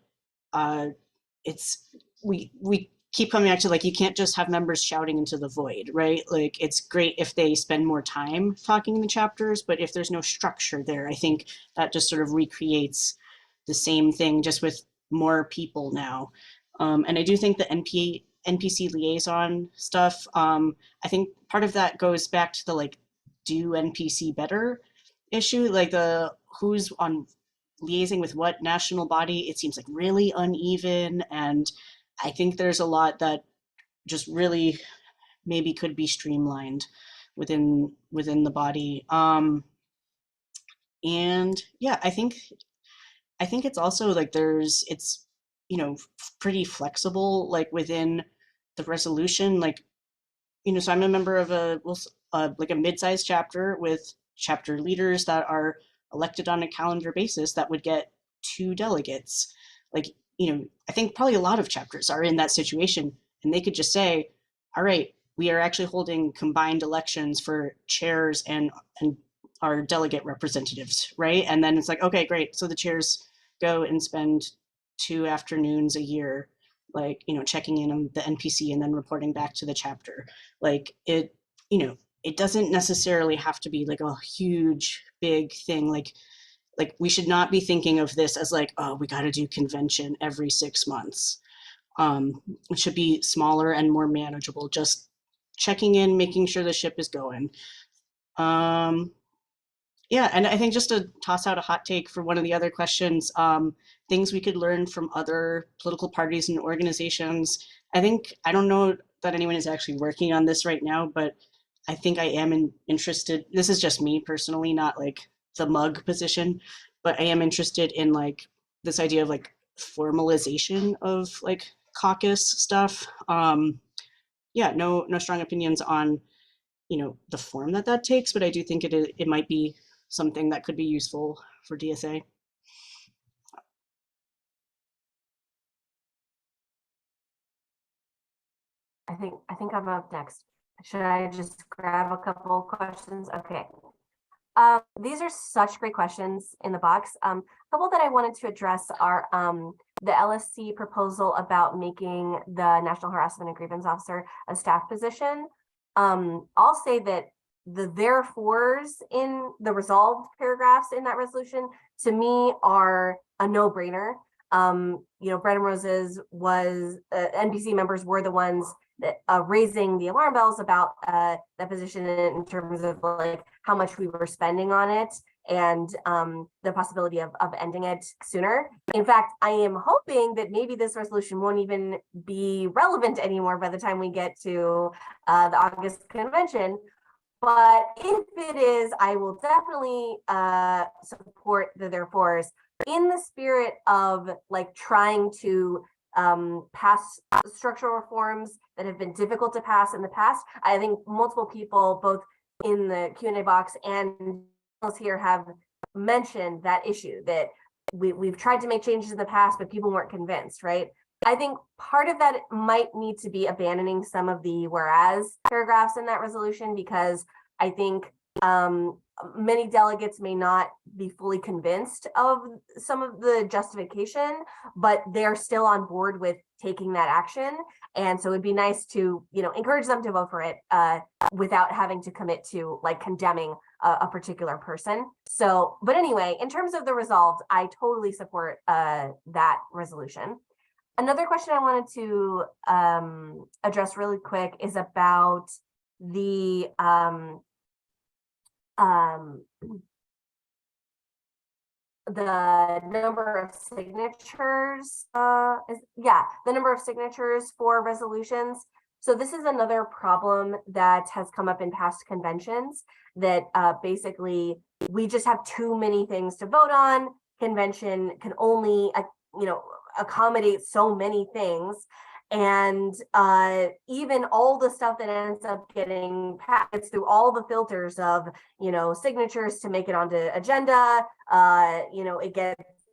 We keep coming back to like you can't just have members shouting into the void, right? Like it's great if they spend more time talking in the chapters, but if there's no structure there, I think that just sort of recreates the same thing just with more people now. And I do think the NPC liaison stuff, I think part of that goes back to the like do NPC better issue, like the who's on liaising with what national body. It seems like really uneven, and I think there's a lot that just really maybe could be streamlined within the body. And yeah, I think it's also like it's pretty flexible, like within the resolution, like so I'm a member of like a mid-sized chapter with chapter leaders that are elected on a calendar basis that would get 2 delegates. Like I think probably a lot of chapters are in that situation, and they could just say, all right, we are actually holding combined elections for chairs and our delegate representatives, right? And then it's like, okay, great. So the chairs go and spend 2 afternoons a year, like, checking in on the NPC and then reporting back to the chapter. Like it it doesn't necessarily have to be like a huge, big thing. Like we should not be thinking of this as like, oh, we got to do convention every 6 months. It should be smaller and more manageable, just checking in, making sure the ship is going. Yeah, and I think just to toss out a hot take for one of the other questions, things we could learn from other political parties and organizations. I don't know that anyone is actually working on this right now, but I think I am interested. This is just me personally, not like the mug position, but I am interested in like this idea of like formalization of like caucus stuff. Yeah, no strong opinions on the form that takes, but I do think it might be something that could be useful for DSA. I think I'm up next. Should I just grab a couple questions? Okay. These are such great questions in the box. A couple that I wanted to address are the LSC proposal about making the National Harassment and Grievance Officer a staff position. I'll say that the therefores in the resolved paragraphs in that resolution to me are a no-brainer. Bread and Roses was NPC members were the ones that raising the alarm bells about that position in terms of like how much we were spending on it and the possibility of ending it sooner. In fact, I am hoping that maybe this resolution won't even be relevant anymore by the time we get to the August convention. But if it is, I will definitely support the therefores in the spirit of like trying to pass structural reforms that have been difficult to pass in the past. I think multiple people, both in the Q&A box and here, have mentioned that issue that we've tried to make changes in the past, but people weren't convinced, right? I think part of that might need to be abandoning some of the whereas paragraphs in that resolution, because I think many delegates may not be fully convinced of some of the justification, but they're still on board with taking that action. And so it'd be nice to, encourage them to vote for it without having to commit to like condemning a particular person. So, but anyway, in terms of the resolved, I totally support that resolution. Another question I wanted to address really quick is about the number of signatures, the number of signatures for resolutions. So this is another problem that has come up in past conventions, that basically we just have too many things to vote on. Convention can only, accommodate so many things. And even all the stuff that ends up getting passed through all the filters of, signatures to make it onto agenda,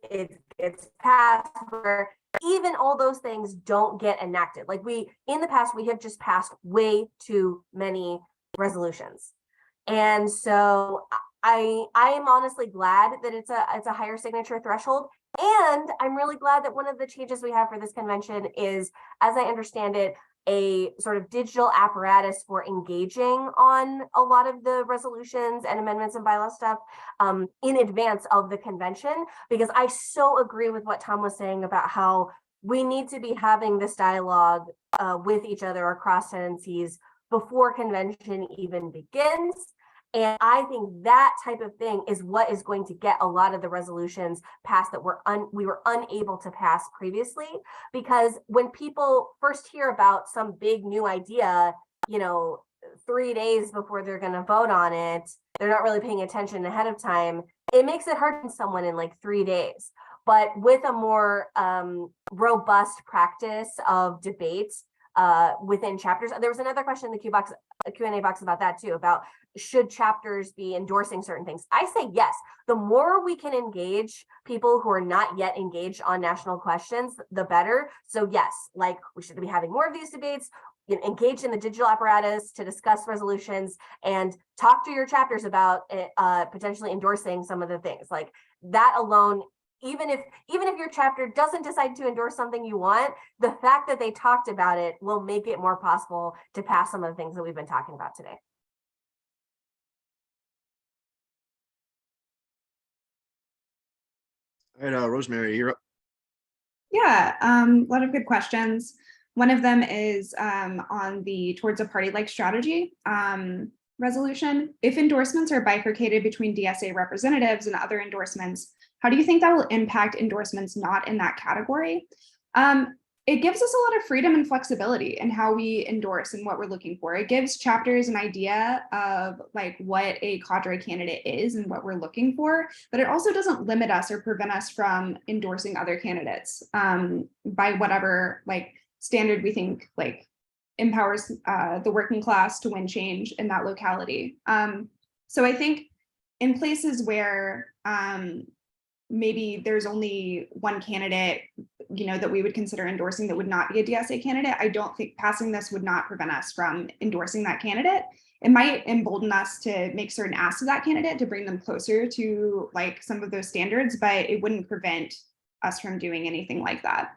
it gets passed, where even all those things don't get enacted. Like in the past, we have just passed way too many resolutions. And so I am honestly glad that it's a higher signature threshold. And I'm really glad that one of the changes we have for this convention is, as I understand it, a sort of digital apparatus for engaging on a lot of the resolutions and amendments and bylaw stuff in advance of the convention, because I so agree with what Tom was saying about how we need to be having this dialogue with each other across tendencies before convention even begins. And I think that type of thing is what is going to get a lot of the resolutions passed that we were unable to pass previously. Because when people first hear about some big new idea, 3 days before they're going to vote on it, they're not really paying attention ahead of time. It makes it hard for someone in like 3 days. But with a more robust practice of debates within chapters, there was another question in the Q&A box about that too, about should chapters be endorsing certain things? I say yes. The more we can engage people who are not yet engaged on national questions, the better. So yes, like we should be having more of these debates, engage in the digital apparatus to discuss resolutions, and talk to your chapters about potentially endorsing some of the things. Like that alone, even if your chapter doesn't decide to endorse something you want, the fact that they talked about it will make it more possible to pass some of the things that we've been talking about today. All right, Rosemary, you're up. Yeah, a lot of good questions. One of them is on the towards a party-like strategy resolution. If endorsements are bifurcated between DSA representatives and other endorsements, how do you think that will impact endorsements not in that category? It gives us a lot of freedom and flexibility in how we endorse and what we're looking for. It gives chapters an idea of like what a cadre candidate is and what we're looking for, but it also doesn't limit us or prevent us from endorsing other candidates by whatever like standard we think like empowers the working class to win change in that locality. So I think in places where maybe there's only one candidate, you know, that we would consider endorsing that would not be a DSA candidate, I don't think passing this would not prevent us from endorsing that candidate. It might embolden us to make certain asks of that candidate to bring them closer to like some of those standards, but it wouldn't prevent us from doing anything like that.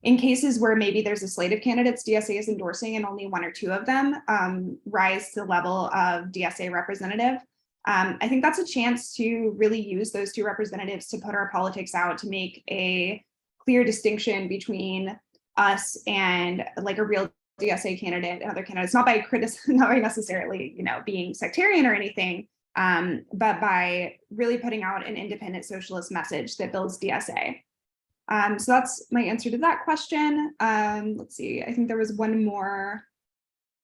In cases where maybe there's a slate of candidates DSA is endorsing and only one or two of them rise to the level of DSA representative, I think that's a chance to really use those two representatives to put our politics out, to make a clear distinction between us and like a real DSA candidate and other candidates, not by necessarily, you know, being sectarian or anything, but by really putting out an independent socialist message that builds DSA. So that's my answer to that question. Let's see, I think there was one more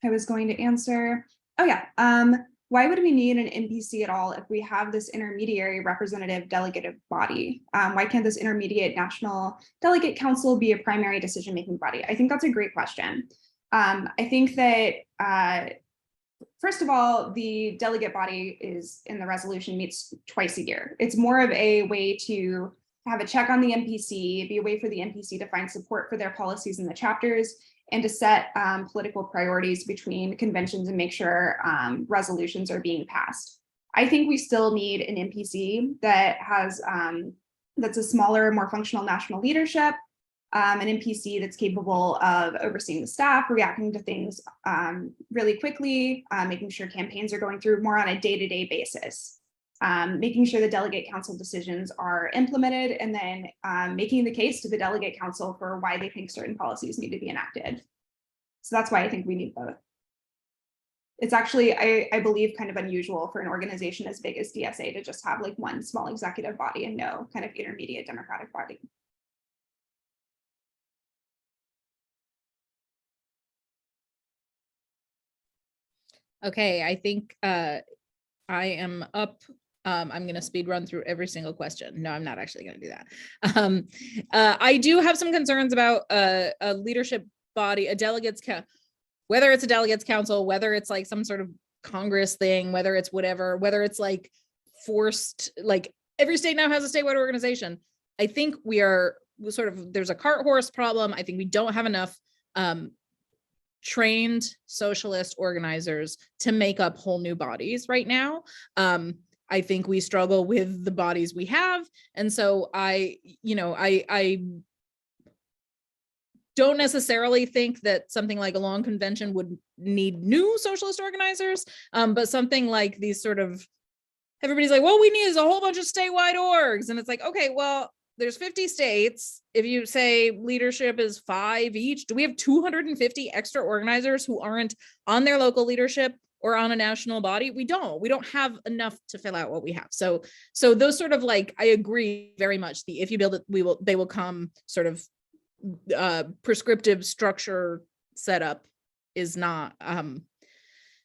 I was going to answer. Oh yeah, why would we need an NPC at all if we have this intermediary representative delegative body? Why can't this intermediate national delegate council be a primary decision-making body? I think that's a great question. I think that, first of all, the delegate body is in the resolution meets twice a year. It's more of a way to have a check on the NPC, be a way for the NPC to find support for their policies in the chapters, and to set political priorities between conventions and make sure resolutions are being passed. I think we still need an NPC that has, that's a smaller, more functional national leadership, an NPC that's capable of overseeing the staff, reacting to things really quickly, making sure campaigns are going through more on a day-to-day basis, making sure the delegate council decisions are implemented, and then making the case to the delegate council for why they think certain policies need to be enacted. So that's why I think we need both. It's actually, I believe, kind of unusual for an organization as big as DSA to just have like one small executive body and no kind of intermediate democratic body. Okay, I think I am up. I'm going to speed run through every single question. No, I'm not actually going to do that. I do have some concerns about a leadership body, a delegates, whether it's a delegates council, whether it's like some sort of Congress thing, whether it's whatever, whether it's like forced, like every state now has a statewide organization. I think we are sort of, there's a cart horse problem. I think we don't have enough trained socialist organizers to make up whole new bodies right now. I think we struggle with the bodies we have. And so I don't necessarily think that something like a long convention would need new socialist organizers, but something like these sort of, everybody's like, well, we need is a whole bunch of statewide orgs. And it's like, okay, well, there's 50 states. If you say leadership is 5 each, do we have 250 extra organizers who aren't on their local leadership or on a national body? We don't have enough to fill out what we have. So those sort of like, I agree very much. If you build it, they will come sort of prescriptive structure setup is not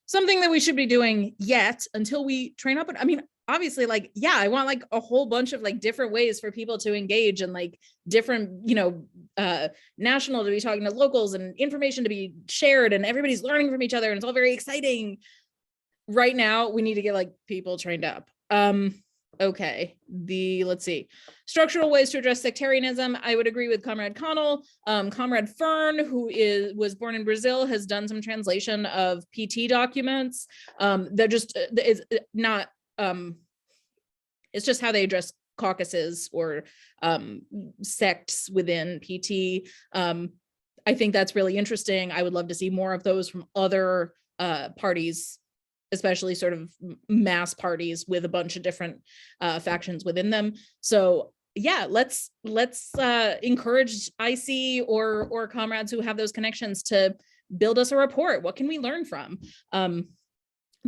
something that we should be doing yet until we train up. I mean, obviously, like, yeah, I want like a whole bunch of like different ways for people to engage and like different, national to be talking to locals and information to be shared and everybody's learning from each other and it's all very exciting. Right now, we need to get like people trained up. Okay, let's see. Structural ways to address sectarianism. I would agree with Comrade Connell. Comrade Fern, who was born in Brazil, has done some translation of PT documents. That just is not, it's just how they address caucuses or sects within PT. I think that's really interesting. I would love to see more of those from other parties, especially sort of mass parties with a bunch of different factions within them. So yeah, let's encourage IC or comrades who have those connections to build us a report. What can we learn from?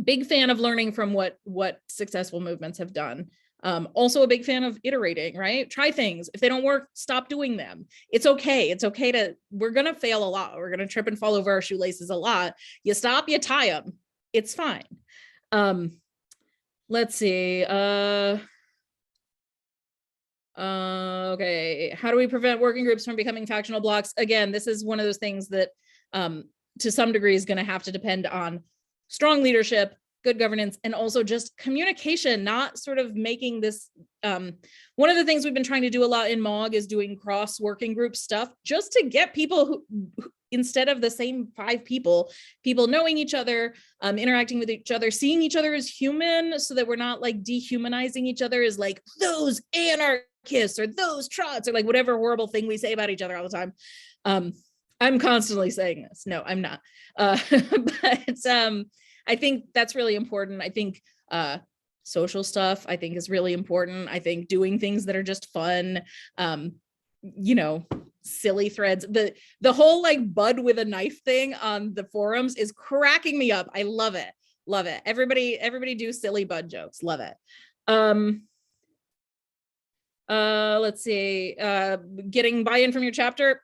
Big fan of learning from what successful movements have done. Also a big fan of iterating, right? Try things. If they don't work, stop doing them. It's okay. It's okay we're going to fail a lot. We're going to trip and fall over our shoelaces a lot. You stop, you tie them. It's fine. Let's see. Okay. How do we prevent working groups from becoming factional blocks? Again, this is one of those things that to some degree is going to have to depend on strong leadership, good governance, and also just communication, not sort of making this, one of the things we've been trying to do a lot in MOG is doing cross working group stuff just to get people who instead of the same 5 people knowing each other, interacting with each other, seeing each other as human so that we're not like dehumanizing each other as like those anarchists or those trots or like whatever horrible thing we say about each other all the time. I'm constantly saying this. No, I'm not. But I think that's really important. I think social stuff I think is really important. I think doing things that are just fun, you know, silly threads. The whole like bud with a knife thing on the forums is cracking me up. I love it. Love it. Everybody do silly bud jokes. Love it. Let's see. Getting buy-in from your chapter.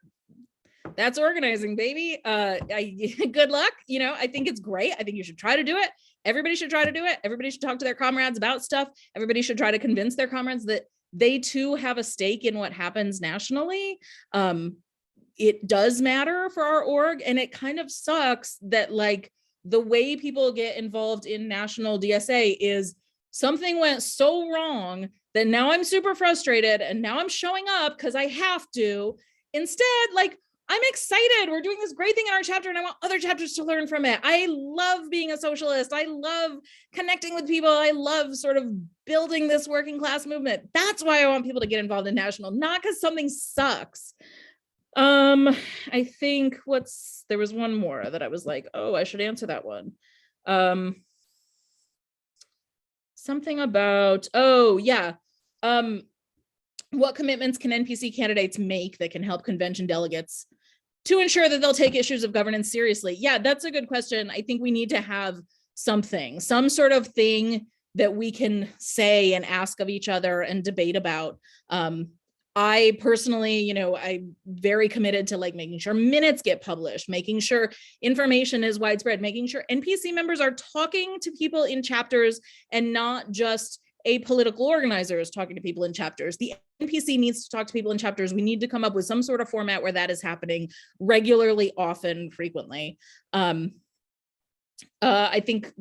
That's organizing, baby. Good luck. You know, I think it's great. I think you should try to do it. Everybody should try to do it. Everybody should talk to their comrades about stuff. Everybody should try to convince their comrades that they too have a stake in what happens nationally. It does matter for our org, and it kind of sucks that like the way people get involved in national DSA is something went so wrong that now I'm super frustrated and now I'm showing up because I have to. Instead, like, I'm excited. We're doing this great thing in our chapter and I want other chapters to learn from it. I love being a socialist. I love connecting with people. I love sort of building this working class movement. That's why I want people to get involved in national, not because something sucks. I think there was one more that I was like, oh, I should answer that one. Something about, oh yeah. What commitments can NPC candidates make that can help convention delegates to ensure that they'll take issues of governance seriously? Yeah, that's a good question. I think we need to have some sort of thing that we can say and ask of each other and debate about. I personally, you know, I'm very committed to like making sure minutes get published, making sure information is widespread, making sure NPC members are talking to people in chapters and not just apolitical organizers talking to people in chapters. The NPC needs to talk to people in chapters. We need to come up with some sort of format where that is happening regularly, often, frequently. I think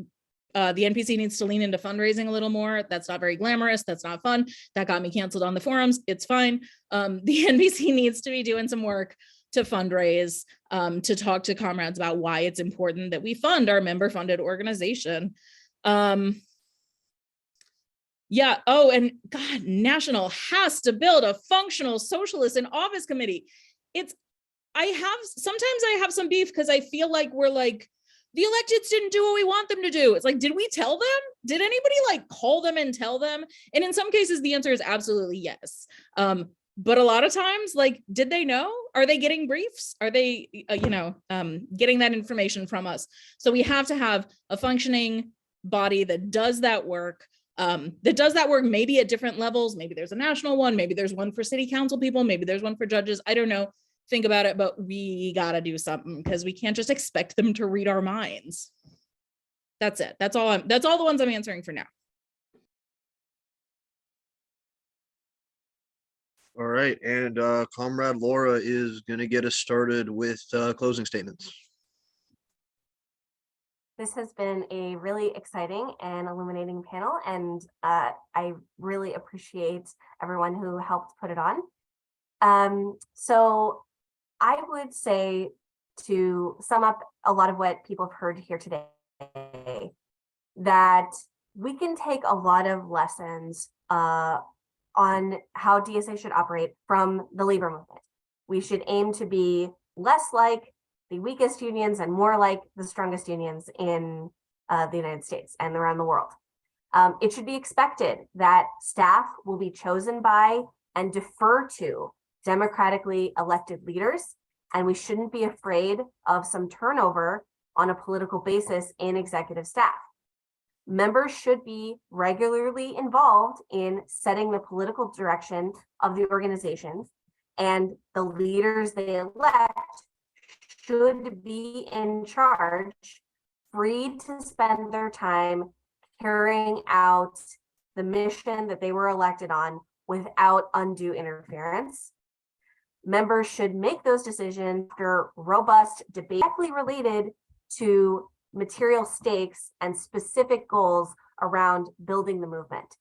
the NPC needs to lean into fundraising a little more. That's not very glamorous. That's not fun. That got me canceled on the forums. It's fine. The NPC needs to be doing some work to fundraise, to talk to comrades about why it's important that we fund our member-funded organization. Yeah. Oh, and God, National has to build a functional socialist and office committee. Sometimes I have some beef because I feel like we're like, the electeds didn't do what we want them to do. It's like, did we tell them? Did anybody like call them and tell them? And in some cases, the answer is absolutely yes. But a lot of times, like, did they know? Are they getting briefs? Are they, getting that information from us? So we have to have a functioning body that does that work. Maybe at different levels. Maybe there's a national one, maybe there's one for city council people, maybe there's one for judges. I don't know. Think about it, but we gotta do something because we can't just expect them to read our minds. That's it. That's all the ones I'm answering for now. All right, and Comrade Laura is gonna get us started with closing statements. This has been a really exciting and illuminating panel, and I really appreciate everyone who helped put it on. So I would say, to sum up a lot of what people have heard here today, that we can take a lot of lessons on how DSA should operate from the labor movement. We should aim to be less like the weakest unions and more like the strongest unions in the United States and around the world. It should be expected that staff will be chosen by and defer to democratically elected leaders. And we shouldn't be afraid of some turnover on a political basis in executive staff. Members should be regularly involved in setting the political direction of the organizations, and the leaders they elect should be in charge, free to spend their time carrying out the mission that they were elected on without undue interference. Members should make those decisions after robust debate directly related to material stakes and specific goals around building the movement.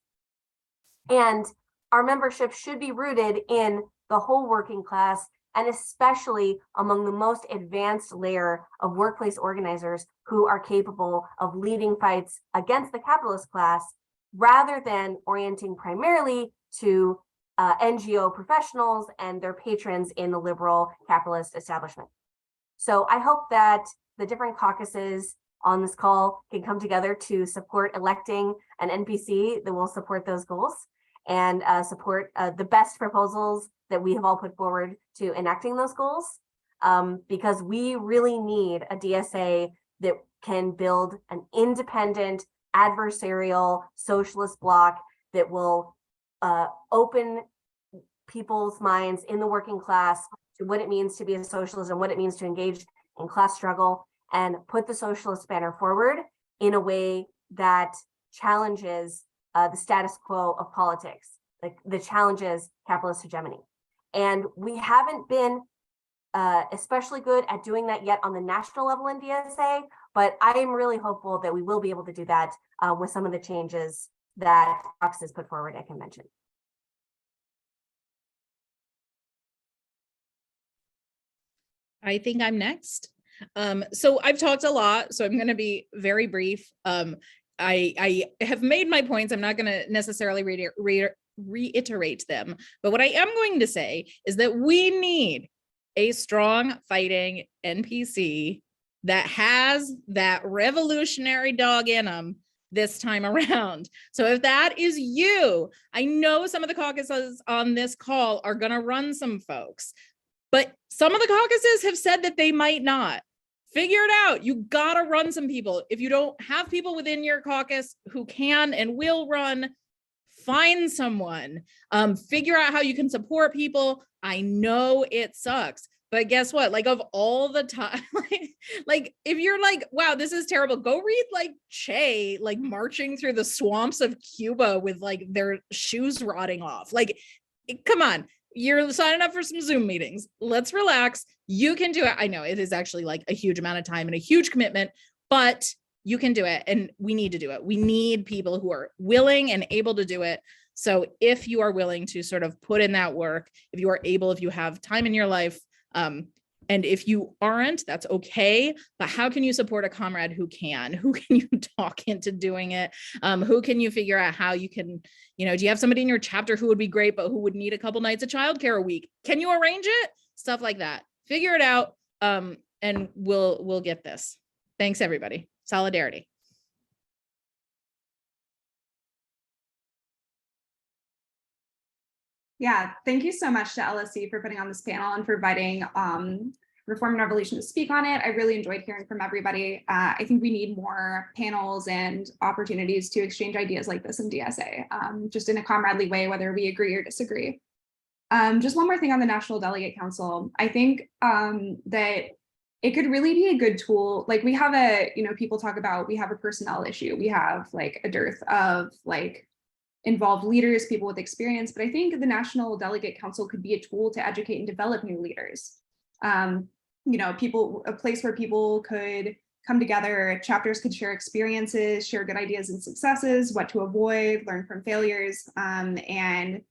And our membership should be rooted in the whole working class, and especially among the most advanced layer of workplace organizers who are capable of leading fights against the capitalist class, rather than orienting primarily to NGO professionals and their patrons in the liberal capitalist establishment. So I hope that the different caucuses on this call can come together to support electing an NPC that will support those goals and support the best proposals that we have all put forward to enacting those goals, because we really need a DSA that can build an independent, adversarial, socialist bloc that will open people's minds in the working class to what it means to be a socialist and what it means to engage in class struggle, and put the socialist banner forward in a way that challenges the status quo of politics, like the challenges capitalist hegemony. And we haven't been especially good at doing that yet on the national level in DSA, but I am really hopeful that we will be able to do that with some of the changes that Fox has put forward at convention. I think I'm next. So I've talked a lot, so I'm going to be very brief. I have made my points. I'm not going to necessarily reiterate them, but what I am going to say is that we need a strong fighting NPC that has that revolutionary dog in them this time around. So if that is you, I know some of the caucuses on this call are going to run some folks, but some of the caucuses have said that they might not. Figure it out. You got to run some people. If you don't have people within your caucus who can and will run, find someone. Figure out how you can support people. I know it sucks, but guess what? Like, of all the time, like if you're like, wow, this is terrible, go read like Che, like marching through the swamps of Cuba with like their shoes rotting off. Like, come on. You're signing up for some Zoom meetings. Let's relax. You can do it. I know it is actually like a huge amount of time and a huge commitment, but you can do it. And we need to do it. We need people who are willing and able to do it. So if you are willing to sort of put in that work, if you are able, if you have time in your life, and if you aren't, that's okay. But how can you support a comrade who can? Who can you talk into doing it? Who can you figure out how you can, do you have somebody in your chapter who would be great, but who would need a couple nights of childcare a week? Can you arrange it? Stuff like that. Figure it out. And we'll get this. Thanks, everybody. Solidarity. Yeah, thank you so much to LSE for putting on this panel and for inviting Reform and Revolution to speak on it. I really enjoyed hearing from everybody. I think we need more panels and opportunities to exchange ideas like this in DSA, just in a comradely way, whether we agree or disagree. Just one more thing on the National Delegate Council. I think that it could really be a good tool. Like we have people talk about, we have a personnel issue. We have like a dearth of like involved leaders, people with experience, but I think the National Delegate Council could be a tool to educate and develop new leaders. A place where people could come together, chapters could share experiences, share good ideas and successes, what to avoid, learn from failures, and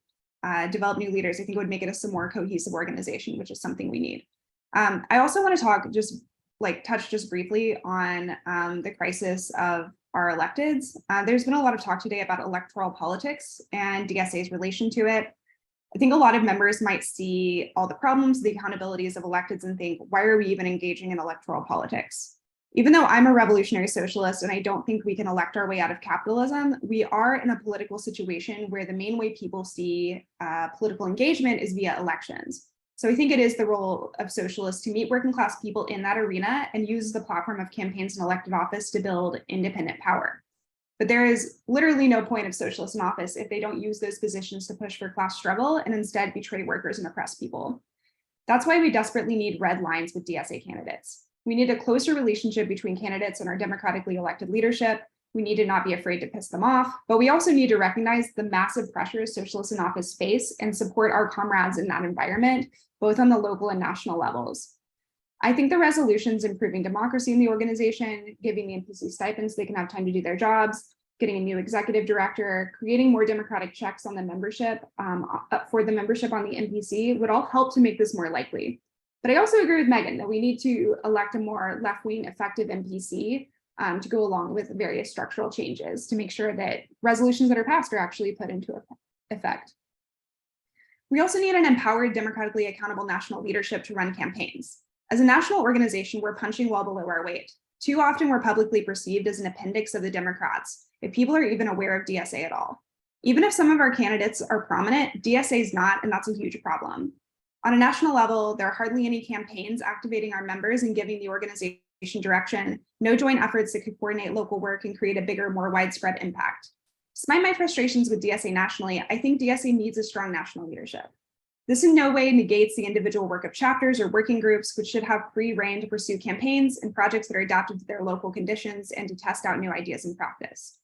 develop new leaders. I think it would make it a more cohesive organization, which is something we need. I also want to touch just briefly on the crisis of our electeds. There's been a lot of talk today about electoral politics and DSA's relation to it. I think a lot of members might see all the problems, the accountabilities of electeds and think, why are we even engaging in electoral politics? Even though I'm a revolutionary socialist and I don't think we can elect our way out of capitalism, we are in a political situation where the main way people see political engagement is via elections. So I think it is the role of socialists to meet working class people in that arena and use the platform of campaigns and elected office to build independent power. But there is literally no point of socialists in office if they don't use those positions to push for class struggle and instead betray workers and oppress people. That's why we desperately need red lines with DSA candidates. We need a closer relationship between candidates and our democratically elected leadership. We need to not be afraid to piss them off, but we also need to recognize the massive pressures socialists in office face and support our comrades in that environment, both on the local and national levels. I think the resolutions improving democracy in the organization, giving the NPC stipends so they can have time to do their jobs, getting a new executive director, creating more democratic checks on the membership for the membership on the NPC would all help to make this more likely. But I also agree with Megan that we need to elect a more left-wing effective NPC to go along with various structural changes to make sure that resolutions that are passed are actually put into effect. We also need an empowered, democratically accountable national leadership to run campaigns. As a national organization, we're punching well below our weight. Too often we're publicly perceived as an appendix of the Democrats, if people are even aware of DSA at all. Even if some of our candidates are prominent, DSA is not, and that's a huge problem. On a national level, there are hardly any campaigns activating our members and giving the organization direction, no joint efforts that could coordinate local work and create a bigger, more widespread impact. Despite my frustrations with DSA nationally, I think DSA needs a strong national leadership. This in no way negates the individual work of chapters or working groups, which should have free rein to pursue campaigns and projects that are adapted to their local conditions and to test out new ideas in practice.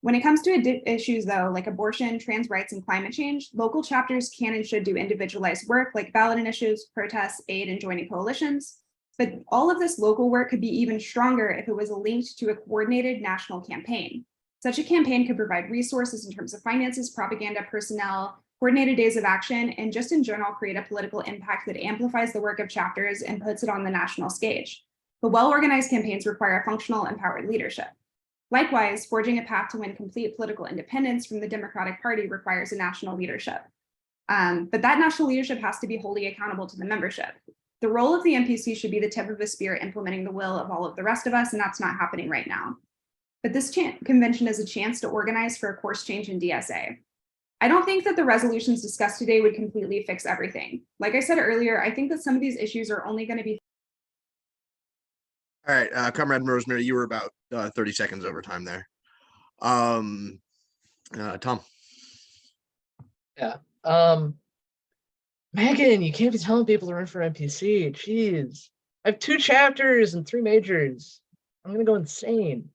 When it comes to issues though, like abortion, trans rights, and climate change, local chapters can and should do individualized work like ballot initiatives, protests, aid, and joining coalitions. But all of this local work could be even stronger if it was linked to a coordinated national campaign. Such a campaign could provide resources in terms of finances, propaganda, personnel, coordinated days of action, and just in general create a political impact that amplifies the work of chapters and puts it on the national stage. But well-organized campaigns require a functional, empowered leadership. Likewise, forging a path to win complete political independence from the Democratic Party requires a national leadership. But that national leadership has to be wholly accountable to the membership. The role of the NPC should be the tip of a spear implementing the will of all of the rest of us, and that's not happening right now. But this convention is a chance to organize for a course change in DSA. I don't think that the resolutions discussed today would completely fix everything. Like I said earlier, I think that some of these issues are only going to be. All right, Comrade Rosemary, you were about 30 seconds over time there. Tom. Yeah. Megan, you can't be telling people to run for NPC. Jeez. I have 2 chapters and 3 majors. I'm gonna go insane.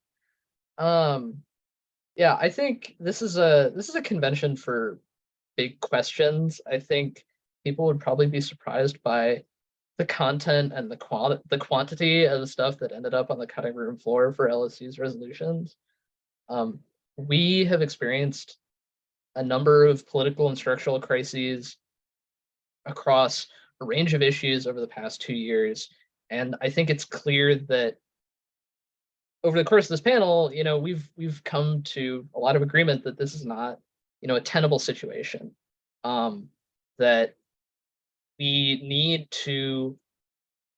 Yeah, I think this is a convention for big questions. I think people would probably be surprised by the content and the quantity of the stuff that ended up on the cutting room floor for LSC's resolutions. We have experienced a number of political and structural crises across a range of issues over the past 2 years. And I think it's clear that over the course of this panel, we've come to a lot of agreement that this is not, a tenable situation. That we need to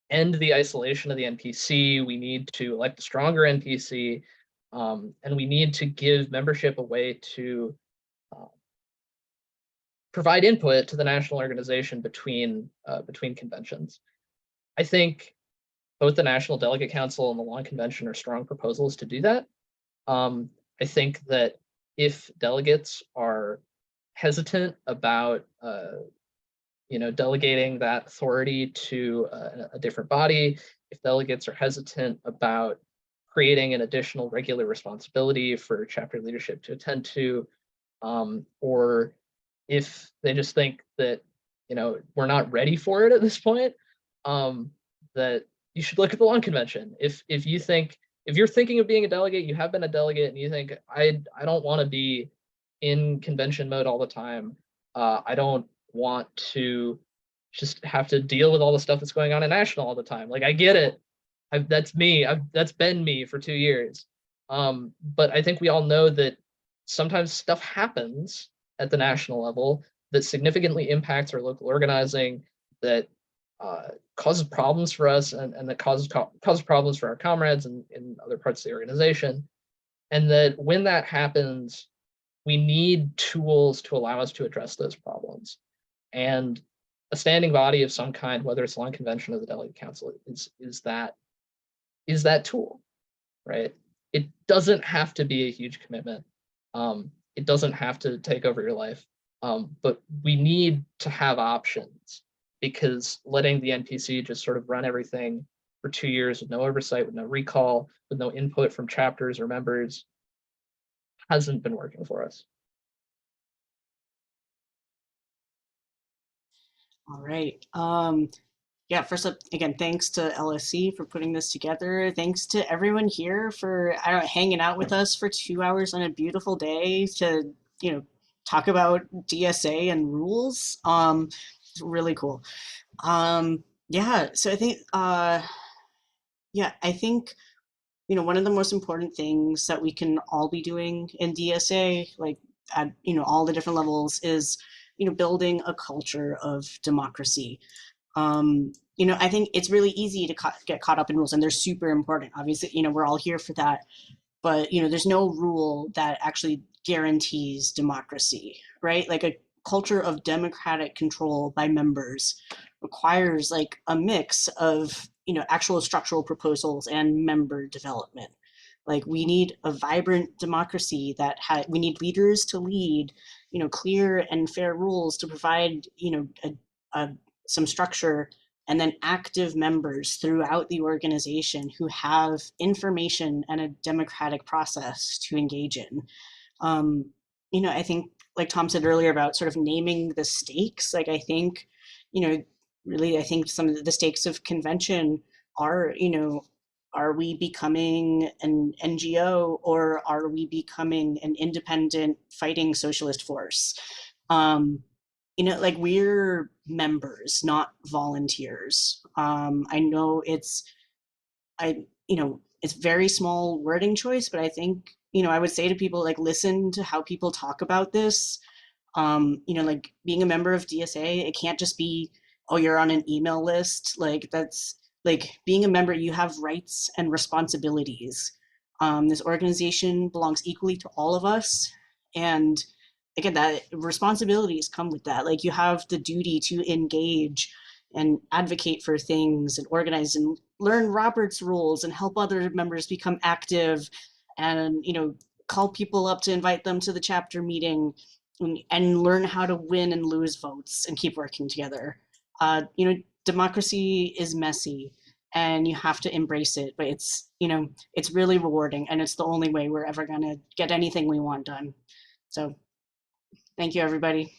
end the isolation of the NPC. We need to elect a stronger NPC, and we need to give membership a way to provide input to the national organization between conventions. I think both the National Delegate Council and the Lawn Convention are strong proposals to do that. I think that if delegates are hesitant about delegating that authority to a different body, if delegates are hesitant about creating an additional regular responsibility for chapter leadership to attend to, or if they just think that we're not ready for it at this point, that you should look at the Lawn Convention. If you're thinking of being a delegate, you have been a delegate, and you think I don't want to be in convention mode all the time. I don't want to just have to deal with all the stuff that's going on in national all the time. Like, I get it. That's me. That's been me for 2 years. But I think we all know that sometimes stuff happens at the national level that significantly impacts our local organizing, that causes problems for us and that causes problems for our comrades and in other parts of the organization. And that when that happens, we need tools to allow us to address those problems. And a standing body of some kind, whether it's long convention or the delegate council, is that tool, right? It doesn't have to be a huge commitment. It doesn't have to take over your life, but we need to have options, because letting the NPC just sort of run everything for 2 years with no oversight, with no recall, with no input from chapters or members hasn't been working for us. All right. Yeah, first up, again, thanks to LSC for putting this together. Thanks to everyone here for, I don't know, hanging out with us for 2 hours on a beautiful day to, talk about DSA and rules. It's really cool. Yeah, so I think, I think, one of the most important things that we can all be doing in DSA, like at, all the different levels, is, building a culture of democracy. I think it's really easy to get caught up in rules, and they're super important. Obviously, we're all here for that, but there's no rule that actually guarantees democracy, right? Like a culture of democratic control by members requires like a mix of actual structural proposals and member development. Like we need a vibrant democracy we need leaders to lead, clear and fair rules to provide some structure, and then active members throughout the organization who have information and a democratic process to engage in. I think, like Tom said earlier about sort of naming the stakes, like I think, really, I think some of the stakes of convention are, are we becoming an NGO, or are we becoming an independent fighting socialist force? Like we're members, not volunteers. I know it's very small wording choice, but I think, I would say to people, like, listen to how people talk about this. Like being a member of DSA, it can't just be, oh, you're on an email list. Like that's like being a member, you have rights and responsibilities. This organization belongs equally to all of us. And again, that responsibilities come with that. Like you have the duty to engage and advocate for things and organize and learn Robert's rules and help other members become active, and call people up to invite them to the chapter meeting, and learn how to win and lose votes and keep working together. Democracy is messy and you have to embrace it, but it's really rewarding, and it's the only way we're ever going to get anything we want done. So thank you, everybody.